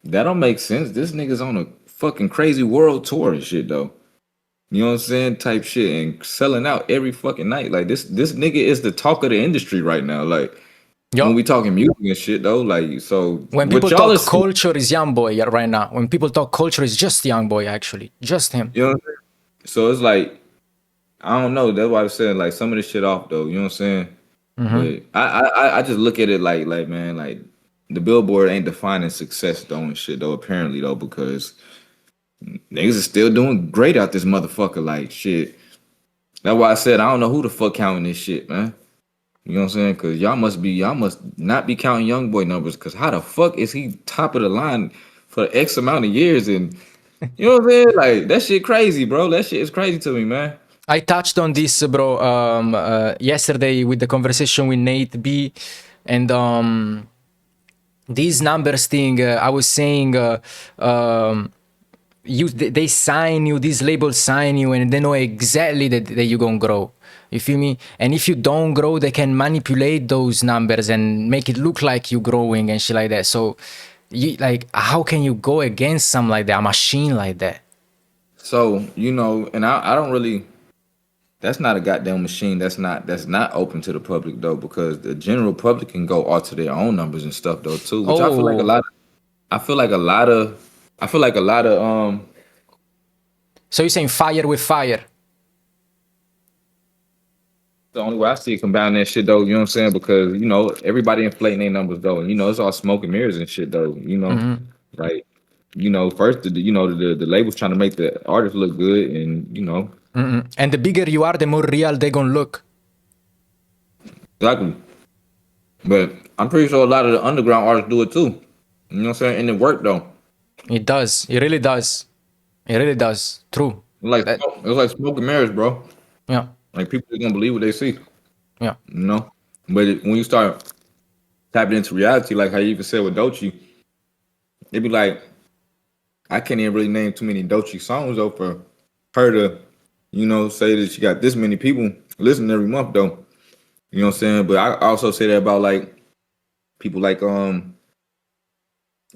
that don't make sense. This nigga's on a fucking crazy world tour and shit though. You know what I'm saying? Type shit and selling out every fucking night. Like this nigga is the talk of the industry right now. Like when Yo, we talking music and shit though, like so when what people y'all are talk seeing, culture is young boy right now. When people talk culture is just young boy actually, just him. you know what I'm saying? So it's like I don't know. That's why I was saying like some of this shit off though. You know what I'm saying? Mm-hmm. But I just look at it like man, like the billboard ain't defining success though and shit though, apparently though, because niggas is still doing great out this motherfucker. Like shit. That's why I said I don't know who the fuck counting this shit, man. You know what I'm saying? Cause y'all must not be counting young boy numbers. Cause how the fuck is he top of the line for X amount of years? And you know what I'm saying? Like that shit crazy, bro. That shit is crazy to me, man. I touched on this, bro, yesterday with the conversation with Nate B, and these numbers thing. I was saying, they sign you, these labels sign you, and they know exactly that you're gonna grow. You feel me? And if you don't grow, they can manipulate those numbers and make it look like you're growing and shit like that. So, how can you go against something like that, a machine like that? So and I don't really. That's not a goddamn machine. That's not open to the public though, because the general public can go alter their own numbers and stuff though too. Which I feel like a Oh, lot. I feel like a lot of. I feel like a lot of so you're saying fire with fire? the only way I see it combine that shit though, you know what I'm saying? Because everybody inflating their numbers though, and it's all smoke and mirrors and shit though. Like first the label's trying to make the artist look good, and And the bigger you are, the more real they gonna look. exactly. But I'm pretty sure a lot of the underground artists do it too. You know what I'm saying? And it worked though. It does. It really does. It really does. True. That, It's like smoke and mirrors, bro. yeah. Like people are gonna believe what they see, Yeah. you know. But when you start tapping into reality, like how you even said with Doechii, it'd be like I can't even really name too many Doechii songs though for her to, say that she got this many people listening every month though. You know what I'm saying? But I also say that about like people like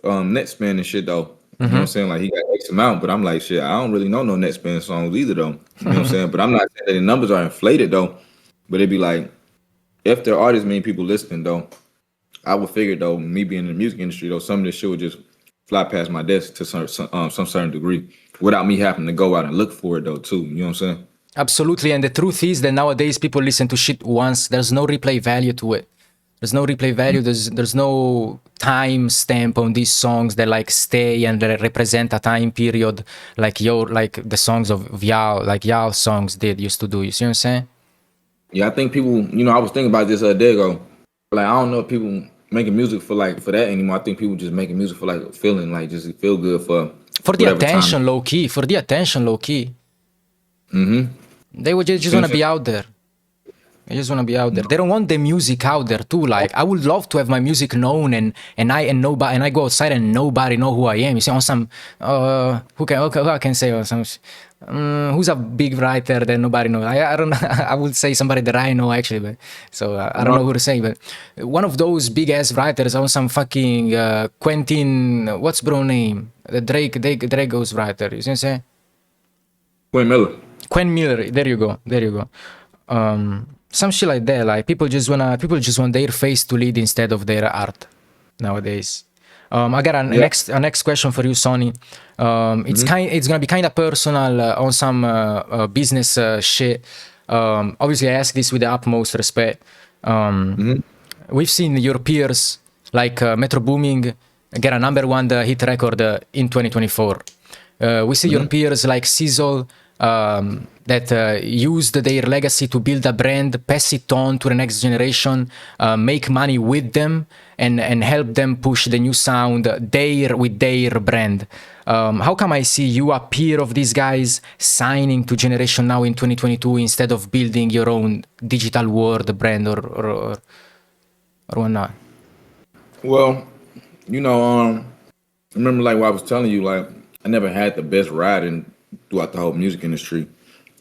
Netspin and shit though. You know what I'm saying? Like he got X amount, but I'm like shit, I don't really know no Netspin songs either though. You know what I'm saying? But I'm not saying that the numbers are inflated though. But it'd be like if there are this many people listening though, I would figure though, me being in the music industry though, some of this shit would just fly past my desk to some certain degree without me having to go out and look for it though too. You know what I'm saying? Absolutely. And the truth is that nowadays people listen to shit once. There's no replay value to it. There's no replay value. There's no time stamp on these songs that like stay and represent a time period like the songs of Yao, like Yao songs used to do. You see what I'm saying? Yeah, I think people, you know, I was thinking about this a day ago. Like, I don't know if people making music for like for that anymore. I think people just making music for like a feeling, like just feel good for For the whatever time. attention, low key. For the attention, low key. They would just want to be out there. They just want to be out there. They don't want the music out there too. Like, I would love to have my music known and nobody, and I go outside and nobody know who I am. You see, on some who I can say, or some who's a big writer that nobody knows. I don't know. I would say somebody that I know actually, but so I don't know who to say. But one of those big ass writers on some fucking Quentin, what's bro name? The Drake ghostwriter. You see what I'm saying? Quinn Miller. Quen Miller, there you go. Some shit like that. Like people just want their face to lead instead of their art nowadays. I got a next question for you, Sonny. It's gonna be kind of personal on some business shit. Obviously, I ask this with the utmost respect. We've seen your peers like Metro Booming get a #1 hit record in 2024. We see your peers like Sizzle that used their legacy to build a brand, pass it on to the next generation, make money with them, and help them push the new sound with their brand. How come I see you a peer of these guys signing to Generation Now in 2022 instead of building your own digital world brand or whatnot? Well, you know, remember like what I was telling you, like I never had the best ride throughout the whole music industry.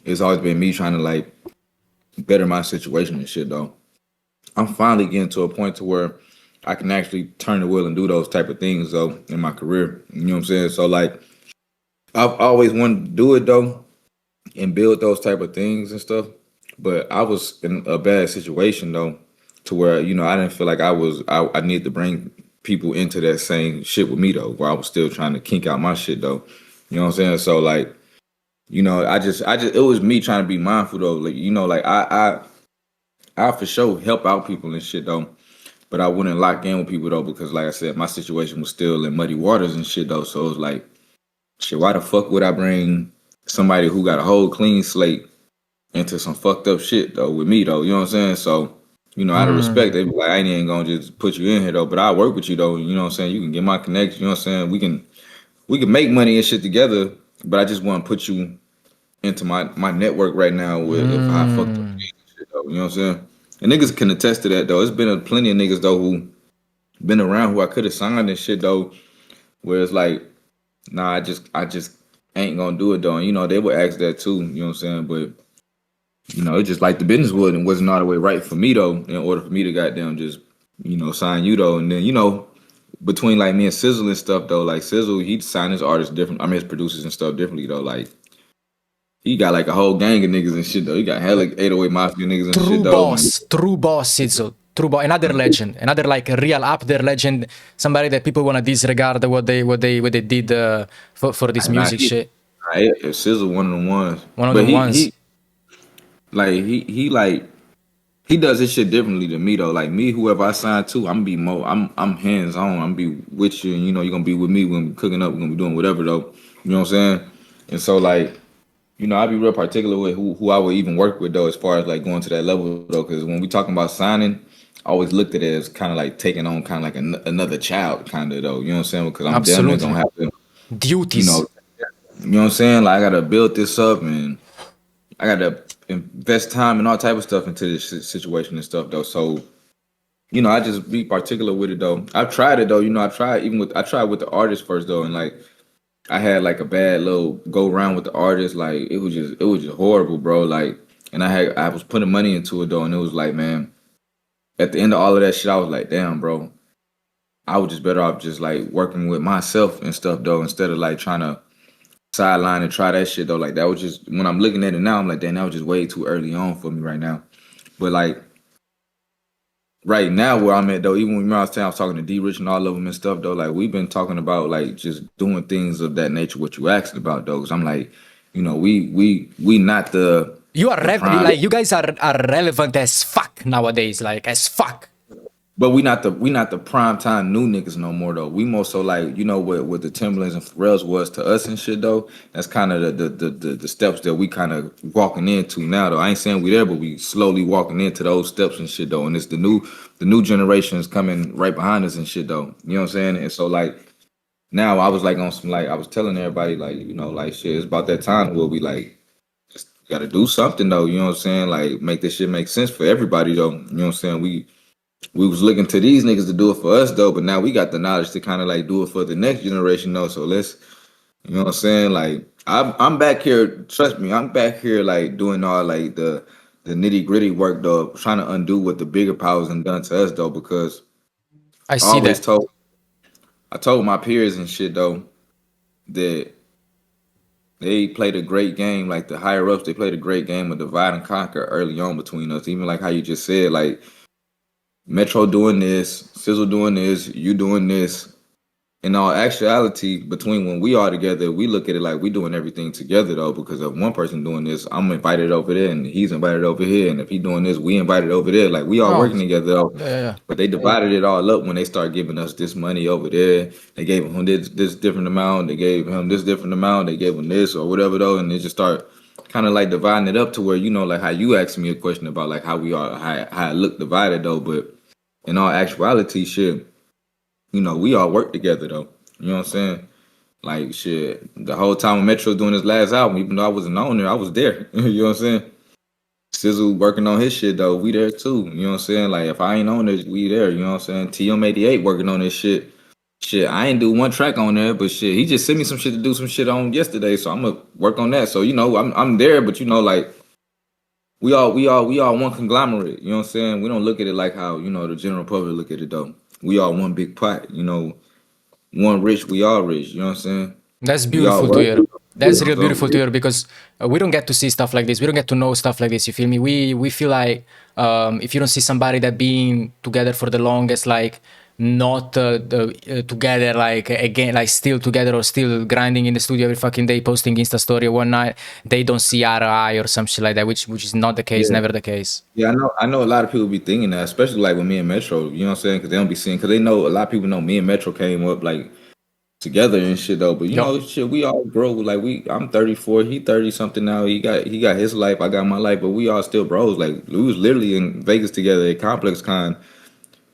It's always been me trying to like better my situation and shit though. I'm finally getting to a point to where I can actually turn the wheel and do those type of things though in my career. You know what I'm saying? So like I've always wanted to do it though and build those type of things and stuff. But I was in a bad situation though, to where, you know, I didn't feel like I needed to bring people into that same shit with me though, where I was still trying to kink out my shit though. You know what I'm saying? So like, you know, I just it was me trying to be mindful though. Like, you know, like I for sure help out people and shit though. But I wouldn't lock in with people though, because like I said, my situation was still in muddy waters and shit though. So it was like, shit, why the fuck would I bring somebody who got a whole clean slate into some fucked up shit though with me though? You know what I'm saying? So, you know, out of respect, they be like, I ain't gonna just put you in here though, but I work with you though. You know what I'm saying? You can get my connection. You know what I'm saying? We can make money and shit together, but I just want to put you into my network right now with if I fucked up shit though. You know what I'm saying? And niggas can attest to that though. It's been plenty of niggas though who been around who I could have signed and shit though, where it's like, nah, I just ain't gonna do it though. And you know, they would ask that too, you know what I'm saying? But you know, it's just like the business wasn't all the way right for me though, in order for me to goddamn just, you know, sign you though. And then, you know, between like me and Sizzle and stuff though, like Sizzle, he'd sign his artists different. I mean his producers and stuff differently though. Like he got like a whole gang of niggas and shit though. He got hella 808 Mafia niggas and shit though. True boss, Sizzle. True boss, another legend, another like real up there legend. Somebody that people wanna disregard what they did for this music shit. Sizzle one of the ones. One of the ones. He does his shit differently than me though. Like me, whoever I sign to, I'm hands on. I'm be with you, and you know you're gonna be with me when we cooking up. We're gonna be doing whatever though. You know what I'm saying? And so like, you know, I be real particular with who I would even work with though, as far as like going to that level though. Because when we talking about signing, I always looked at it as kind of like taking on kind of like another child kind of though. You know what I'm saying? Because I'm definitely gonna have to duties. You know what I'm saying? Like I gotta build this up and I gotta invest time and all type of stuff into this situation and stuff though. So, you know, I just be particular with it though. I've tried it though. You know, I tried with the artist first though, and like I had like a bad little go around with the artist. Like it was just horrible, bro. Like, and I was putting money into it though, and it was like, man, at the end of all of that shit, I was like, damn, bro, I was just better off just like working with myself and stuff though, instead of like trying to sideline and try that shit though. Like that was just, when I'm looking at it now, I'm like, damn, that was just way too early on for me right now. But like right now where I'm at though, even when I was talking to D Rich and all of them and stuff though, like we've been talking about like just doing things of that nature, what you asked about though. Cause I'm like, you know, we not you are like you guys are relevant as fuck nowadays, like as fuck. But we not the prime time new niggas no more though. We more so like, you know what the Timberlands and Pharrells was to us and shit though. That's kind of the steps that we kind of walking into now though. I ain't saying we there, but we slowly walking into those steps and shit though. And it's the new generations coming right behind us and shit though. You know what I'm saying? And so like now I was like on some like I was telling everybody like, you know, like shit, it's about that time where we like just gotta do something though, you know what I'm saying? Like make this shit make sense for everybody though. You know what I'm saying? We was looking to these niggas to do it for us though, but now we got the knowledge to kind of like do it for the next generation though. So let's, you know what I'm saying? Like I'm back here. Trust me, I'm back here like doing all like the nitty gritty work though, trying to undo what the bigger powers done done to us though. Because I I see always that. I told my peers and shit though that they played a great game. Like the higher ups, they played a great game of divide and conquer early on between us. Even like how you just said, like Metro doing this, Sizzle doing this, you doing this. In all actuality, between when we are together, we look at it like we doing everything together though, because of one person doing this, I'm invited over there and he's invited over here. And if he doing this, we invited over there. Like we all Oh, working together though. yeah, yeah. But they divided it all up when they start giving us this money over there. They gave him this different amount, they gave him this different amount, they gave him this or whatever though, and they just start kind of like dividing it up to where, you know, like how you asked me a question about like how we are how it look divided though. But in all actuality, shit, you know, we all work together though. You know what I'm saying? Like shit, the whole time when Metro doing his last album, even though I wasn't on there, I was there. You know what I'm saying? Sizzle working on his shit though, we there too. You know what I'm saying? Like if I ain't on it, we there. You know what I'm saying? TM88 working on this shit. Shit, I ain't do one track on there, but shit, he just sent me some shit to do some shit on yesterday, so I'm gonna work on that. So you know, I'm there, but you know, like we all one conglomerate. You know what I'm saying? We don't look at it like how you know the general public look at it though. We all one big pot. You know, one rich, we all rich. You know what I'm saying? That's We all beautiful to work. hear. That's real So beautiful to hear because we don't get to see stuff like this. We don't get to know stuff like this. You feel me? We feel like if you don't see somebody that being together for the longest, like not together, like again, like still together or still grinding in the studio every fucking day, posting Insta story one night, they don't see eye to eye or some shit like that, which is not the case, yeah, never the case. yeah, I know a lot of people be thinking that, especially like with me and Metro. You know what I'm saying? Because they don't be seeing, because they know a lot of people know me and Metro came up like together and shit though. But you Yo, know, shit, we all grow. Like I'm 34, he 30 something now. He got his life, I got my life, but we all still bros. Like we was literally in Vegas together at Complex Con.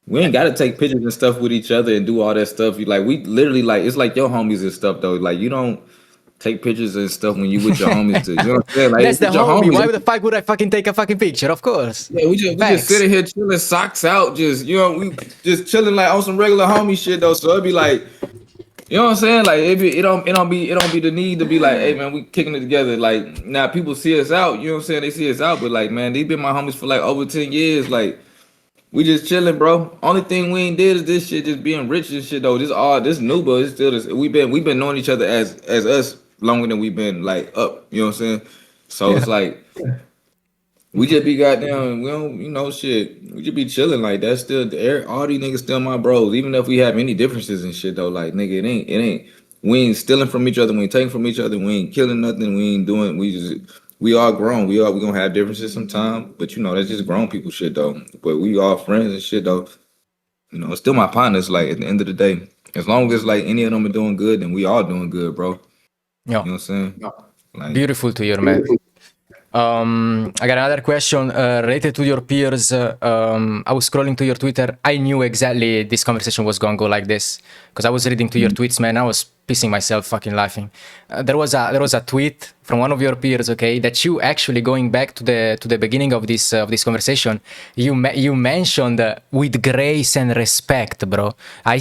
We ain't gotta take pictures and stuff with each other and do all that stuff. Like we literally like it's like your homies and stuff though. Like you don't take pictures and stuff when you with your homies to, you know what I'm saying? Like that's it's the with your homie. Why homies. the fuck would I fucking take a fucking picture? Of course. Yeah, we just Facts. sitting here chilling, socks out, just you know, we just chilling like on some regular homie shit though. So it'd be like, you know what I'm saying? Like it don't be the need to be like, hey man, we kicking it together. Like now people see us out, you know what I'm saying? They see us out, but like man, these been my homies for like over 10 years. Like we just chilling, bro. Only thing we ain't did is this shit, just being rich and shit though. This new, but it's still this. We've been knowing each other as us longer than we've been like up. You know what I'm saying? So Yeah. it's like we just be goddamn, we don't, you know, shit. We just be chilling like that's still the all these niggas still my bros. Even if we have any differences and shit though, like nigga, it ain't. We ain't stealing from each other. We ain't taking from each other. We ain't killing nothing. We ain't doing. We all grown. We gonna have differences sometime, but you know that's just grown people shit though. But we all friends and shit though. You know, it's still my partners. Like at the end of the day, as long as like any of them are doing good, then we all doing good, bro. You Yeah. know what I'm saying? Like, Beautiful to hear, man. I got another question related to your peers. I was scrolling to your Twitter. I knew exactly this conversation was gonna go like this because I was reading to your tweets, man. I was pissing myself, fucking laughing. There was a tweet from one of your peers, okay, that you actually going back to the beginning of this conversation. You mentioned with grace and respect, bro. I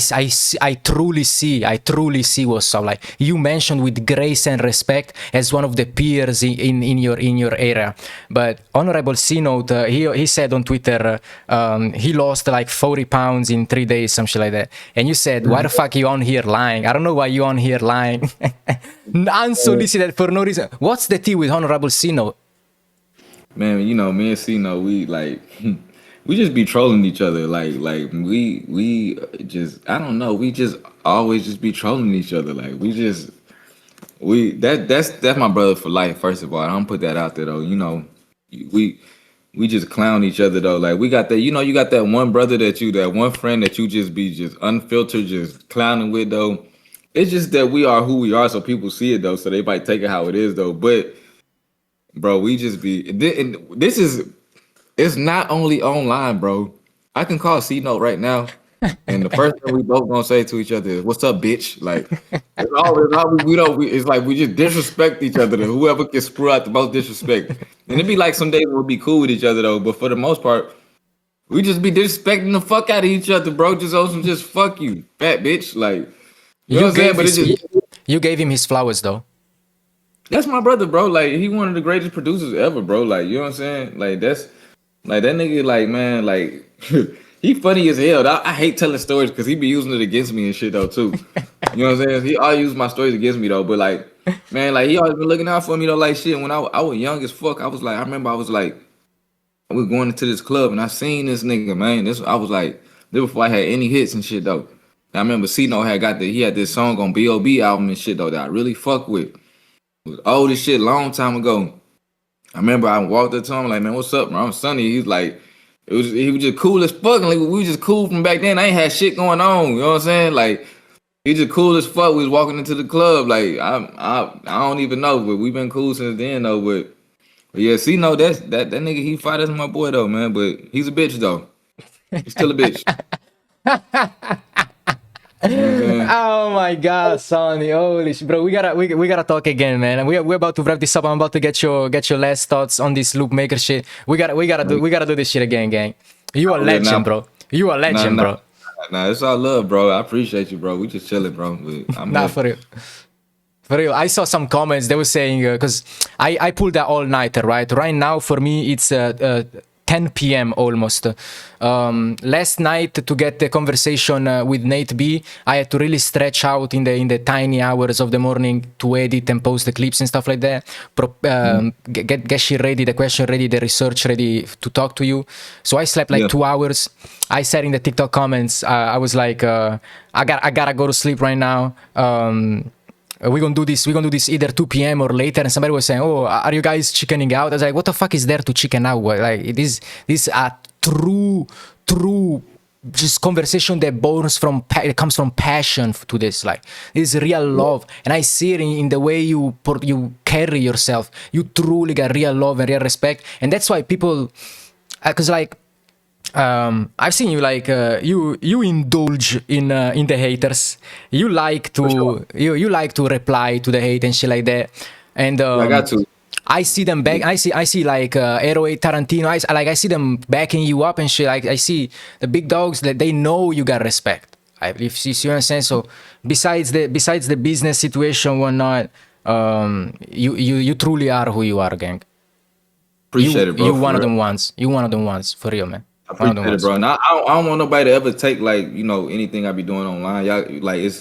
truly see what's up. Like you mentioned with grace and respect as one of the peers in your area. But Honorable C Note, he said on Twitter he lost like 40 pounds in 3 days, some shit like that. And you said, why the fuck you on here lying? I don't know why you on here lying. Unsolicited for no reason. What's the tea with Honorable C Note? man, you know, me and Cino, we like we just be trolling each other. Like we just I don't know, we just always just be trolling each other. Like that's my brother for life, first of all. I don't put that out there though. You know, we we just clown each other though. Like we got that, you know, you got that one brother that one friend that you just be just unfiltered, just clowning with though. It's just that we are who we are, so people see it though, so they might take it how it is though. But bro, we just be and this is it's not only online, bro. I can call C Note right now, and the first thing we both gonna say to each other is "What's up, bitch?" Like it's like we just disrespect each other. Whoever can screw out the most disrespect, and it'd be like some days we'll be cool with each other though. But for the most part, we just be disrespecting the fuck out of each other, bro. Just also just fuck you, fat bitch. Like you know what I'm saying? But it's just you gave him his flowers though. that's my brother, bro. Like he one of the greatest producers ever, bro. Like you know what I'm saying? Like that's like that nigga. Like man, like. He funny as hell. I hate telling stories because he be using it against me and shit though too. You know what I'm saying? He always use my stories against me though. But like, man, like he always been looking out for me though. Like shit. When I was young as fuck, I was like, I remember I was like, I was going into this club and I seen this nigga, man. I was like, this before I had any hits and shit though. And I remember C-No he had this song on B.O.B. album and shit though that I really fuck with. It was old as shit, long time ago. I remember I walked up to him like, man, what's up, bro? I'm Sonny. He's like. He was just cool as fuck. Like, we was just cool from back then. I ain't had shit going on. You know what I'm saying? Like he just cool as fuck. We was walking into the club. Like I don't even know, but we've been cool since then though. But yeah, see, no, that nigga he fought as my boy though, man. But he's a bitch though. He's still a bitch. Oh my god, Sonny, holy shit, bro, we gotta talk again, man. We're about to wrap this up. I'm about to get your last thoughts on this loop maker shit. We gotta do this shit again, gang. You a legend, bro. You a legend, bro. Nah, it's all love, bro. I appreciate you, bro. We just chilling, bro. Nah, for real. For real, I saw some comments. They were saying because I pulled that all nighter, right? Right now for me it's 10 p.m. almost. Last night to get the conversation with Nate B, I had to really stretch out in the tiny hours of the morning to edit and post the clips and stuff like that. Get shit ready, the question ready, the research ready to talk to you. So I slept like 2 hours. I said in the TikTok comments, I was like, I gotta go to sleep right now. We're gonna do this either 2 p.m. or later. And somebody was saying, oh, are you guys chickening out? I was like, what the fuck is there to chicken out? Like this a true just conversation that comes from passion to this. Like this is real love, and I see it in the way you carry yourself. You truly got real love and real respect, and that's why people, because like I've seen you like you indulge in the haters. You like to you like to reply to the hate and shit like that. And I got to. I see them back. I see like Aero 8 Tarantino. I see them backing you up and shit. Like I see the big dogs that they know you got respect. If you see what I'm saying. So besides the business situation, whatnot, you truly are who you are, gang. Appreciate it, bro. You one of them ones. You one of them ones for real, man. I appreciate it, bro. And I don't want nobody to ever take like, you know, anything I be doing online. Y'all like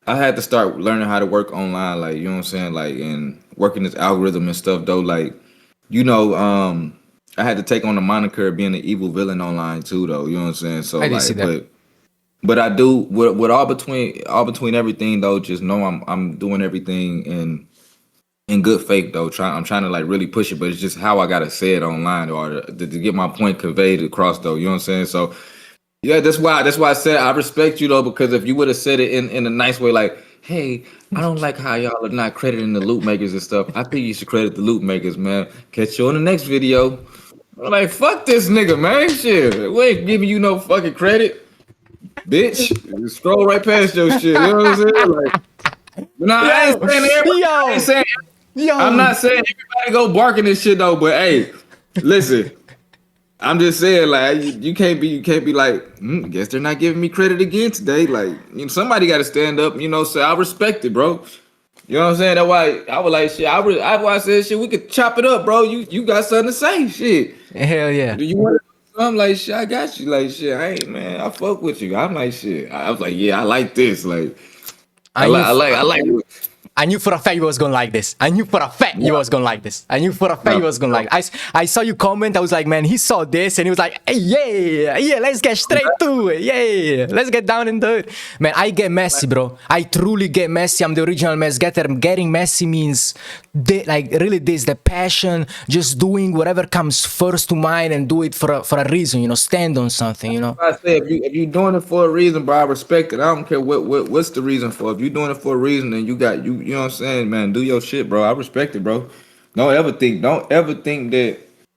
I had to start learning how to work online, like, you know what I'm saying, like, and working this algorithm and stuff though. Like, you know, I had to take on the moniker of being an evil villain online too though, you know what I'm saying? So I didn't see that. but I do with all between everything though, just know I'm doing everything in good faith though. I'm trying to like really push it, but it's just how I gotta say it online or to get my point conveyed across though. You know what I'm saying? So yeah, that's why I said I respect you though, because if you would have said it in a nice way, like, hey, I don't like how y'all are not crediting the loop makers and stuff. I think you should credit the loop makers, man. Catch you on the next video. I'm like, fuck this nigga, man. Shit, we ain't giving you no fucking credit, bitch. Scroll right past your shit. You know what I'm saying? Like, nah, I ain't saying everybody. I'm not saying everybody go barking this shit though, but hey, listen, I'm just saying like you can't be like, guess they're not giving me credit again today. Like, you know, somebody got to stand up, you know. So I respect it, bro. You know what I'm saying? That's why I was like, shit. That's why I said, shit. We could chop it up, bro. You got something to say, shit. Hell yeah. Do you want? I'm like, shit. I got you. Like, shit. Hey, man, I fuck with you. I'm like, shit. I was like, yeah, I like this. Like, I like. I knew for a fact you was gonna like this. I knew for a fact you was gonna like this. I saw you comment. I was like, man, he saw this and he was like, hey, yeah, let's get straight to it. Yeah, let's get down and do it. Man, I get messy, bro. I truly get messy. I'm the original mess getter. Getting messy means like really this, the passion, just doing whatever comes first to mind and do it for a reason, you know, stand on something, you know. I say if you doing it for a reason, bro, I respect it. I don't care what's the reason for. If you doing it for a reason, then you got you know what I'm saying, man. Do your shit, bro. I respect it, bro. Don't ever think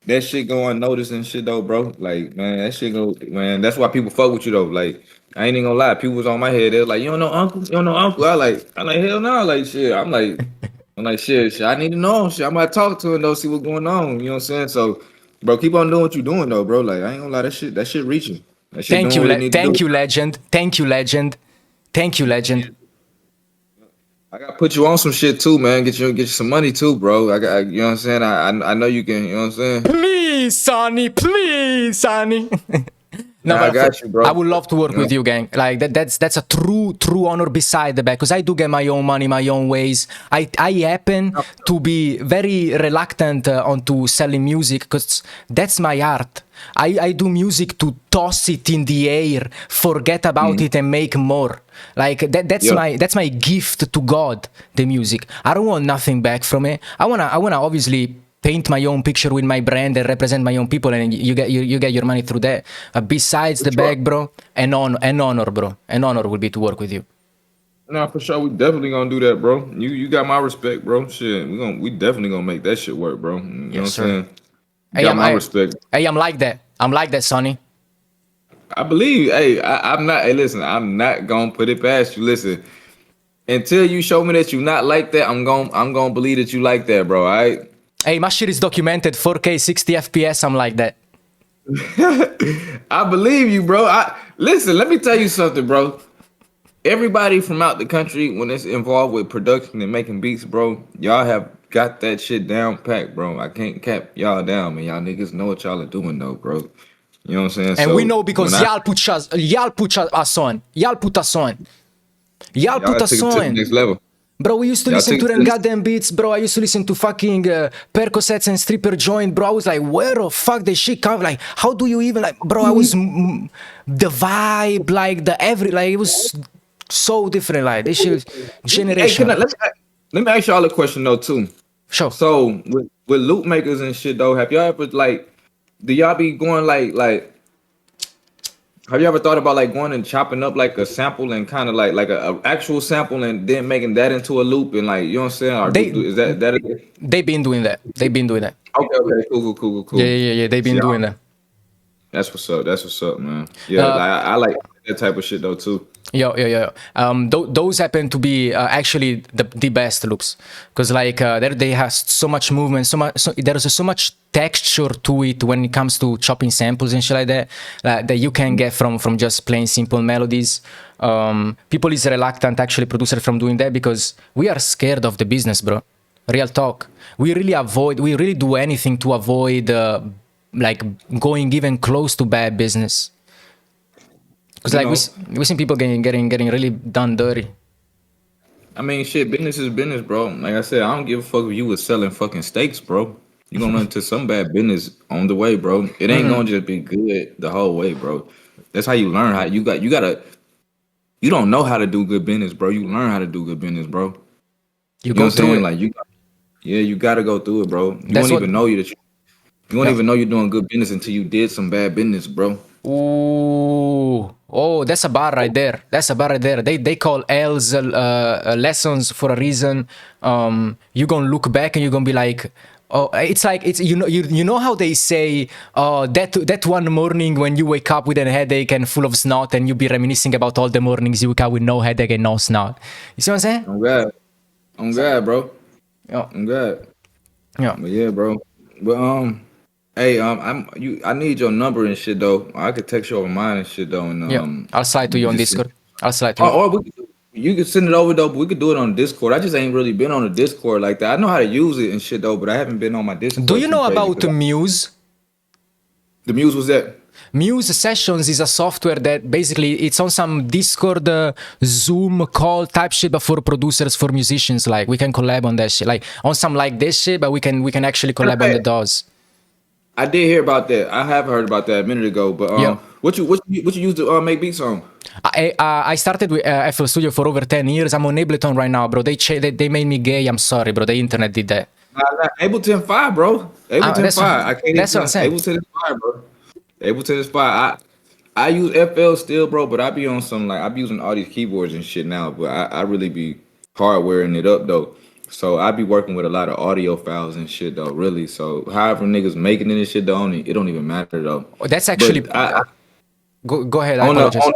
that shit go unnoticed and shit though, bro. Like, man, that shit go, man. That's why people fuck with you though. Like, I ain't even gonna lie. People was on my head. They was like, you don't know Uncle, you don't know Uncle. I'm like, hell no, like shit. I'm like, shit. I need to know. Shit, I might talk to him though, see what's going on. You know what I'm saying? So, bro, keep on doing what you doing though, bro. Like, I ain't gonna lie, that shit reaching. That shit Thank doing you, what it need to thank do. you, legend. Thank you, legend. Thank you, legend. I gotta put you on some shit too, man. Get you some money too, bro. You know what I'm saying? I know you can. You know what I'm saying? Please, Sonny. Please, Sonny. No, Nah, I but got you, bro. I would love to work You know? with you, gang. Like that's a true honor beside the back, because I do get my own money, my own ways. I happen to be very reluctant onto selling music, because that's my art. I do music to toss it in the air, forget about it, and make more. Like that's my gift to God, the music. I don't want nothing back from it. I wanna obviously paint my own picture with my brand and represent my own people, and you get your money through that. Besides the bag, bro, an honor, bro. An honor would be to work with you. Nah, for sure. We definitely gonna do that, bro. You got my respect, bro. Shit, we definitely gonna make that shit work, bro. You know what I'm saying? You got my respect. Hey, I'm like that. I'm like that, Sonny. I believe. Hey, I'm not. Hey, listen. I'm not gonna put it past you. Listen, until you show me that you not like that, I'm gonna believe that you like that, bro. All right. Hey, my shit is documented, 4K, 60 FPS. I'm like that. I believe you, bro. Listen. Let me tell you something, bro. Everybody from out the country, when it's involved with production and making beats, bro, y'all have got that shit down packed, bro. I can't cap y'all down, man. Y'all niggas know what y'all are doing, though, bro. You know what I'm saying? And we know because y'all put us on. Y'all put us on. Y'all put us took it to the on. next level. Bro, we used to listen to them goddamn beats, bro. I used to listen to fucking Percocets and Stripper Joint, bro. I was like, where the fuck this shit come? Like, how do you even, like, bro, I was, the vibe, like, like, it was so different, like, this shit was generation. Hey, let me ask y'all a question, though, too. Sure. So, with loop makers and shit, though, have y'all ever, like, do y'all be going, like, have you ever thought about like going and chopping up like a sample and kind of like a actual sample and then making that into a loop and like, you know what I'm saying? Or is that? They've been doing that. They've been doing that. Okay, cool. Yeah. They've been doing that. That's what's up, man. Yeah, I like that type of shit though too. Yeah. Those happen to be actually the best loops, because like they have so much movement, there's so much texture to it when it comes to chopping samples and shit like that, that you can get from just playing simple melodies. People is reluctant, actually, producers, from doing that because we are scared of the business, bro. Real talk. We really do anything to avoid like going even close to bad business. Because like we seen people getting really done dirty. I mean, shit, business is business, bro. Like I said, I don't give a fuck if you was selling fucking steaks, bro. You gonna run into some bad business on the way, bro. It ain't gonna just be good the whole way, bro. That's how you learn how you don't know how to do good business, bro. You learn how to do good business, bro. You go through it. Like you gotta go through it, bro. You won't even know you won't even know you're doing good business until you did some bad business, bro. Ooh. Oh, that's a bar right there. They call L's lessons for a reason. You're gonna look back and you're gonna be like, oh, it's you know how they say, that one morning when you wake up with a headache and full of snot, and you be reminiscing about all the mornings you wake up with no headache and no snot. You see what I'm saying? I'm glad, bro. Yeah. I'm glad. Yeah. But yeah, bro. But hey, I need your number and shit though. I could text you over mine and shit though. And I'll slide to you on Discord. I'll slide to you. Or you could send it over though, but we could do it on Discord. I just ain't really been on the Discord like that. I know how to use it and shit though, but I haven't been on my Discord. Do you know about Muse? The Muse was that? Muse Sessions is a software that basically it's on some Discord, Zoom call type shit, but for producers, for musicians. Like we can collab on that shit, like on some like this shit, but we can actually collab on the DAWs. I did hear about that. I have heard about that a minute ago, but What you use to make beats on? I started with FL Studio for over 10 years. I'm on Ableton right now, bro. They made me gay. I'm sorry, bro. The internet did that. Ableton 5, bro. Ableton 5. I can't that's what I'm saying. Ableton is 5, bro. Ableton is 5. I use FL still, bro, but I be on some like I be using all these keyboards and shit now, but I really be hardwaring it up though. So I be working with a lot of audio files and shit though, really. So however niggas making it and shit though, it don't even matter though. That's actually go ahead. I apologize.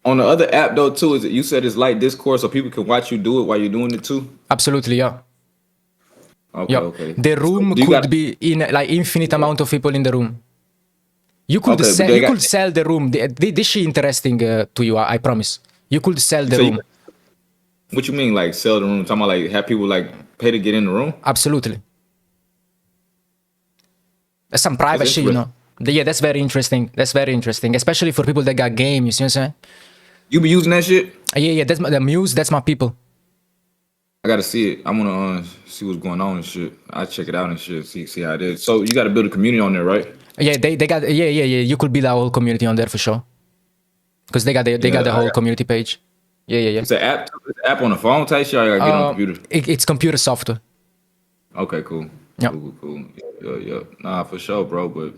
On the other app though too, is it you said it's like Discord, so people can watch you do it while you're doing it too? Absolutely, yeah. Okay, yeah. okay. The room could be in like infinite amount of people in the room. You could sell the room. This shit interesting to you. I promise. You could sell the room. What you mean, like sell the room? Talking about like have people like pay to get in the room? Absolutely. That's some private shit, you know. Yeah, that's very interesting. That's very interesting, especially for people that got game. You see what I'm saying? You be using that shit? Yeah. That's the Muse. That's my people. I gotta see it. I wanna see what's going on and shit. I check it out and shit. See how it is. So you gotta build a community on there, right? Yeah, they got yeah. You could build a whole community on there for sure. Because they got the whole community page. Yeah. It's an app on the phone type shit. Or I gotta get on the computer. It's computer software. Okay, cool. Yeah. Cool. Yeah. Nah, for sure, bro. But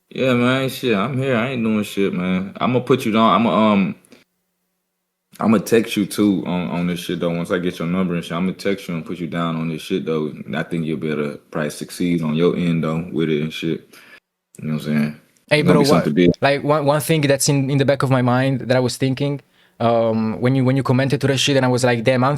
yeah, man, shit. I'm here. I ain't doing shit, man. I'm gonna put you down. I'm gonna text you too on this shit though. Once I get your number and shit, I'm gonna text you and put you down on this shit though. And I think you'll be able to probably succeed on your end though with it and shit. You know what I'm saying? Hey, bro, like one thing that's in the back of my mind that I was thinking when you commented to that shit, and I was like, damn, I'm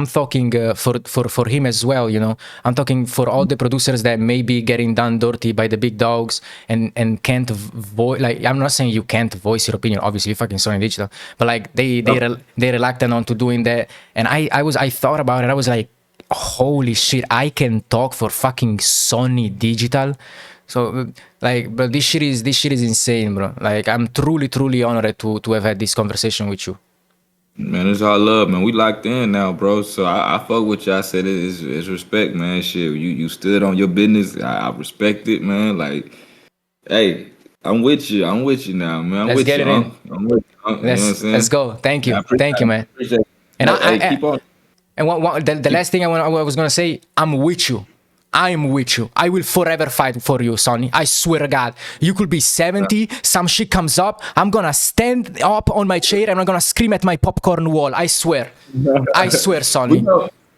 talking for him as well, you know. I'm talking for all the producers that may be getting done dirty by the big dogs and can't voice. Like, I'm not saying you can't voice your opinion. Obviously, you fucking Sonny Digital, but like they reluctant on to doing that. And I thought about it. I was like, holy shit, I can talk for fucking Sonny Digital. So like, but this shit is insane, bro. Like, I'm truly honored to have had this conversation with you. Man, it's all love, man. We locked in now, bro. So I fuck with you. I said it's respect, man. Shit, you stood on your business. I respect it, man. Like, hey, I'm with you now, man. Let's get it in. I'm with you. You know what I'm saying? Let's go. Thank you, man. Appreciate it. And keep on. And the last thing I was gonna say, I'm with you. I'm with you. I will forever fight for you, Sonny. I swear to God. You could be 70, some shit comes up, I'm gonna stand up on my chair and I'm gonna scream at my popcorn wall. I swear. I swear, Sonny.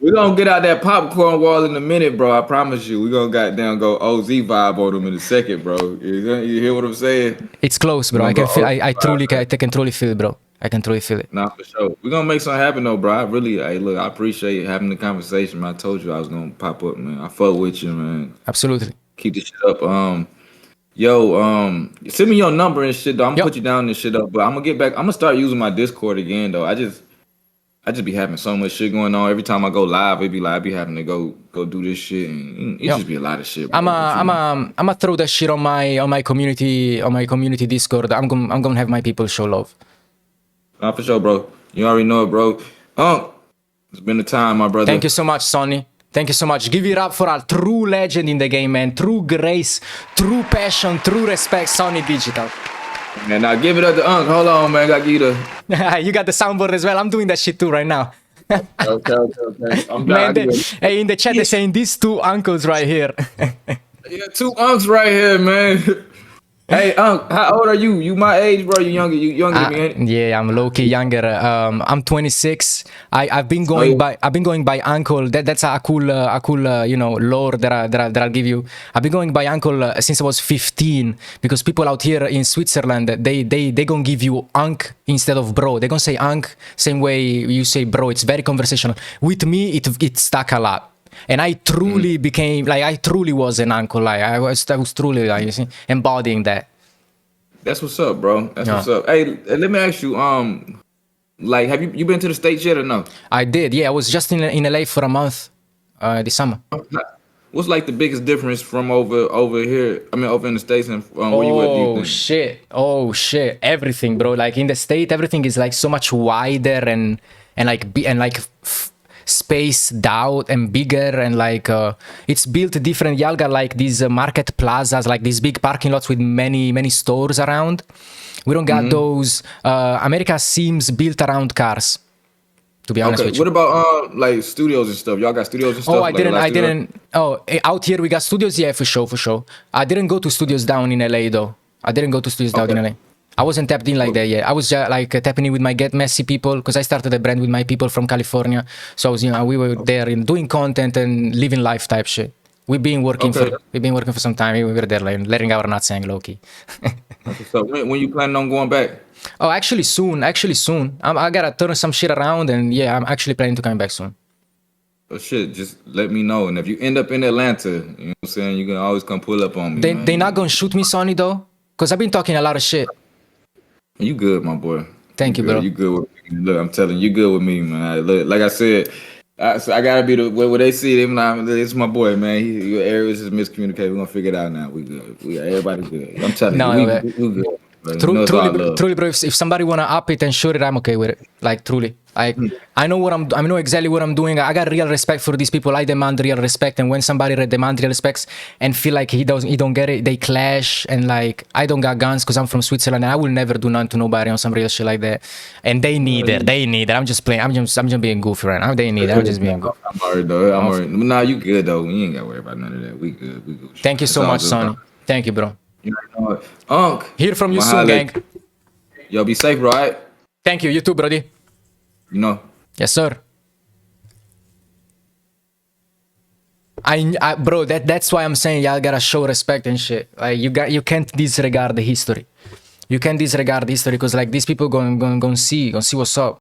We're gonna get out that popcorn wall in a minute, bro. I promise you. We're gonna goddamn go OZ vibe on them in a second, bro. You hear what I'm saying? It's close, bro. I can feel I can truly feel it, bro. I can truly feel it. Nah, for sure. We're gonna make something happen though, bro. I appreciate having the conversation, man. I told you I was gonna pop up, man. I fuck with you, man. Absolutely. Keep this shit up. Send me your number and shit though. I'm gonna put you down and shit up. But I'm gonna get back. I'm gonna start using my Discord again though. I just be having so much shit going on. Every time I go live, it be like I be having to go do this shit, and it just be a lot of shit. Bro. I'm throw that shit on my community Discord. I'm gonna have my people show love. Nah, for sure, bro. You already know it, bro. It's been a time, my brother. Thank you so much, Sonny. Thank you so much. Give it up for a true legend in the game, man. True grace, true passion, true respect, Sonny Digital. Man, now give it up to Unc. Hold on, man. I got you the... You got the soundboard as well. I'm doing that shit too right now. Okay. I'm man, hey, in the chat, they're saying these two uncles right here. Yeah, two Uncs right here, man. Hey, Unc, how old are you? You my age, bro? You younger than me, ain't it? Yeah, I'm low-key younger. I'm 26. I've been going by uncle. That's a cool lore that I'll give you. I've been going by uncle since I was 15 because people out here in Switzerland they gonna give you unc instead of bro. They gonna say unc same way you say bro. It's very conversational. With me, it stuck a lot. And I truly became like I truly was an uncle. Like I was truly like, you see, embodying that. That's what's up, bro. That's what's up. Hey, let me ask you, like, have you been to the States yet or no? I did. Yeah, I was just in LA for a month this summer. What's like the biggest difference from over here? I mean, over in the States and where you at? Do you think? Oh shit! Everything, bro. Like in the State, everything is like so much wider and spaced out and bigger, and like it's built different. Y'all got like these market plazas, like these big parking lots with many stores around. We don't got those. America seems built around cars. To be honest with you. What about like studios and stuff? Y'all got studios and stuff? Oh, like I didn't. Oh, out here we got studios. Yeah, for sure. I didn't go to studios down in LA though. I didn't go to studios down in LA. I wasn't tapped in like that yet. I was just like tapping in with my Get Messy people because I started a brand with my people from California. So I was, we were there in doing content and living life type shit. We've been working for some time. We were there like letting our nuts hang low key. So when you planning on going back? Oh, actually soon. I gotta turn some shit around, and yeah, I'm actually planning to come back soon. Oh shit, just let me know. And if you end up in Atlanta, you know what I'm saying, you can always come pull up on me. They not gonna shoot me, Sonny, though, because I've been talking a lot of shit. You good, my boy. Thank you, bro. You good with me. Look, I'm telling you, good with me, man. Look, like I said, I gotta be the where they see him now. It's my boy, man. Your areas is miscommunicated. We're gonna figure it out now. We good. Everybody good. I'm telling you, we good. Truly, bro. If somebody wanna up it and shoot it, I'm okay with it. Like truly, I know exactly what I'm doing. I got real respect for these people. I demand real respect, and when somebody demand real respect and feel like he don't get it, they clash. And like I don't got guns because I'm from Switzerland, and I will never do nothing to nobody on some real shit like that. And they need it. They need it. I'm just playing. I'm just being goofy right now. They need it. I'm just being goofy. I'm already though. I'm already. Nah, you good though. We ain't gotta worry about none of that. We good. We good. Thank you so much, Sonny. Thank you, bro. You know what? Unc. Hear from you soon, gang. Yo, be safe, bro, right? Thank you. You too, brody. You know. Yes, sir. Bro, that's why I'm saying y'all gotta show respect and shit. Like you can't disregard the history. You can't disregard history because like these people gonna see what's up.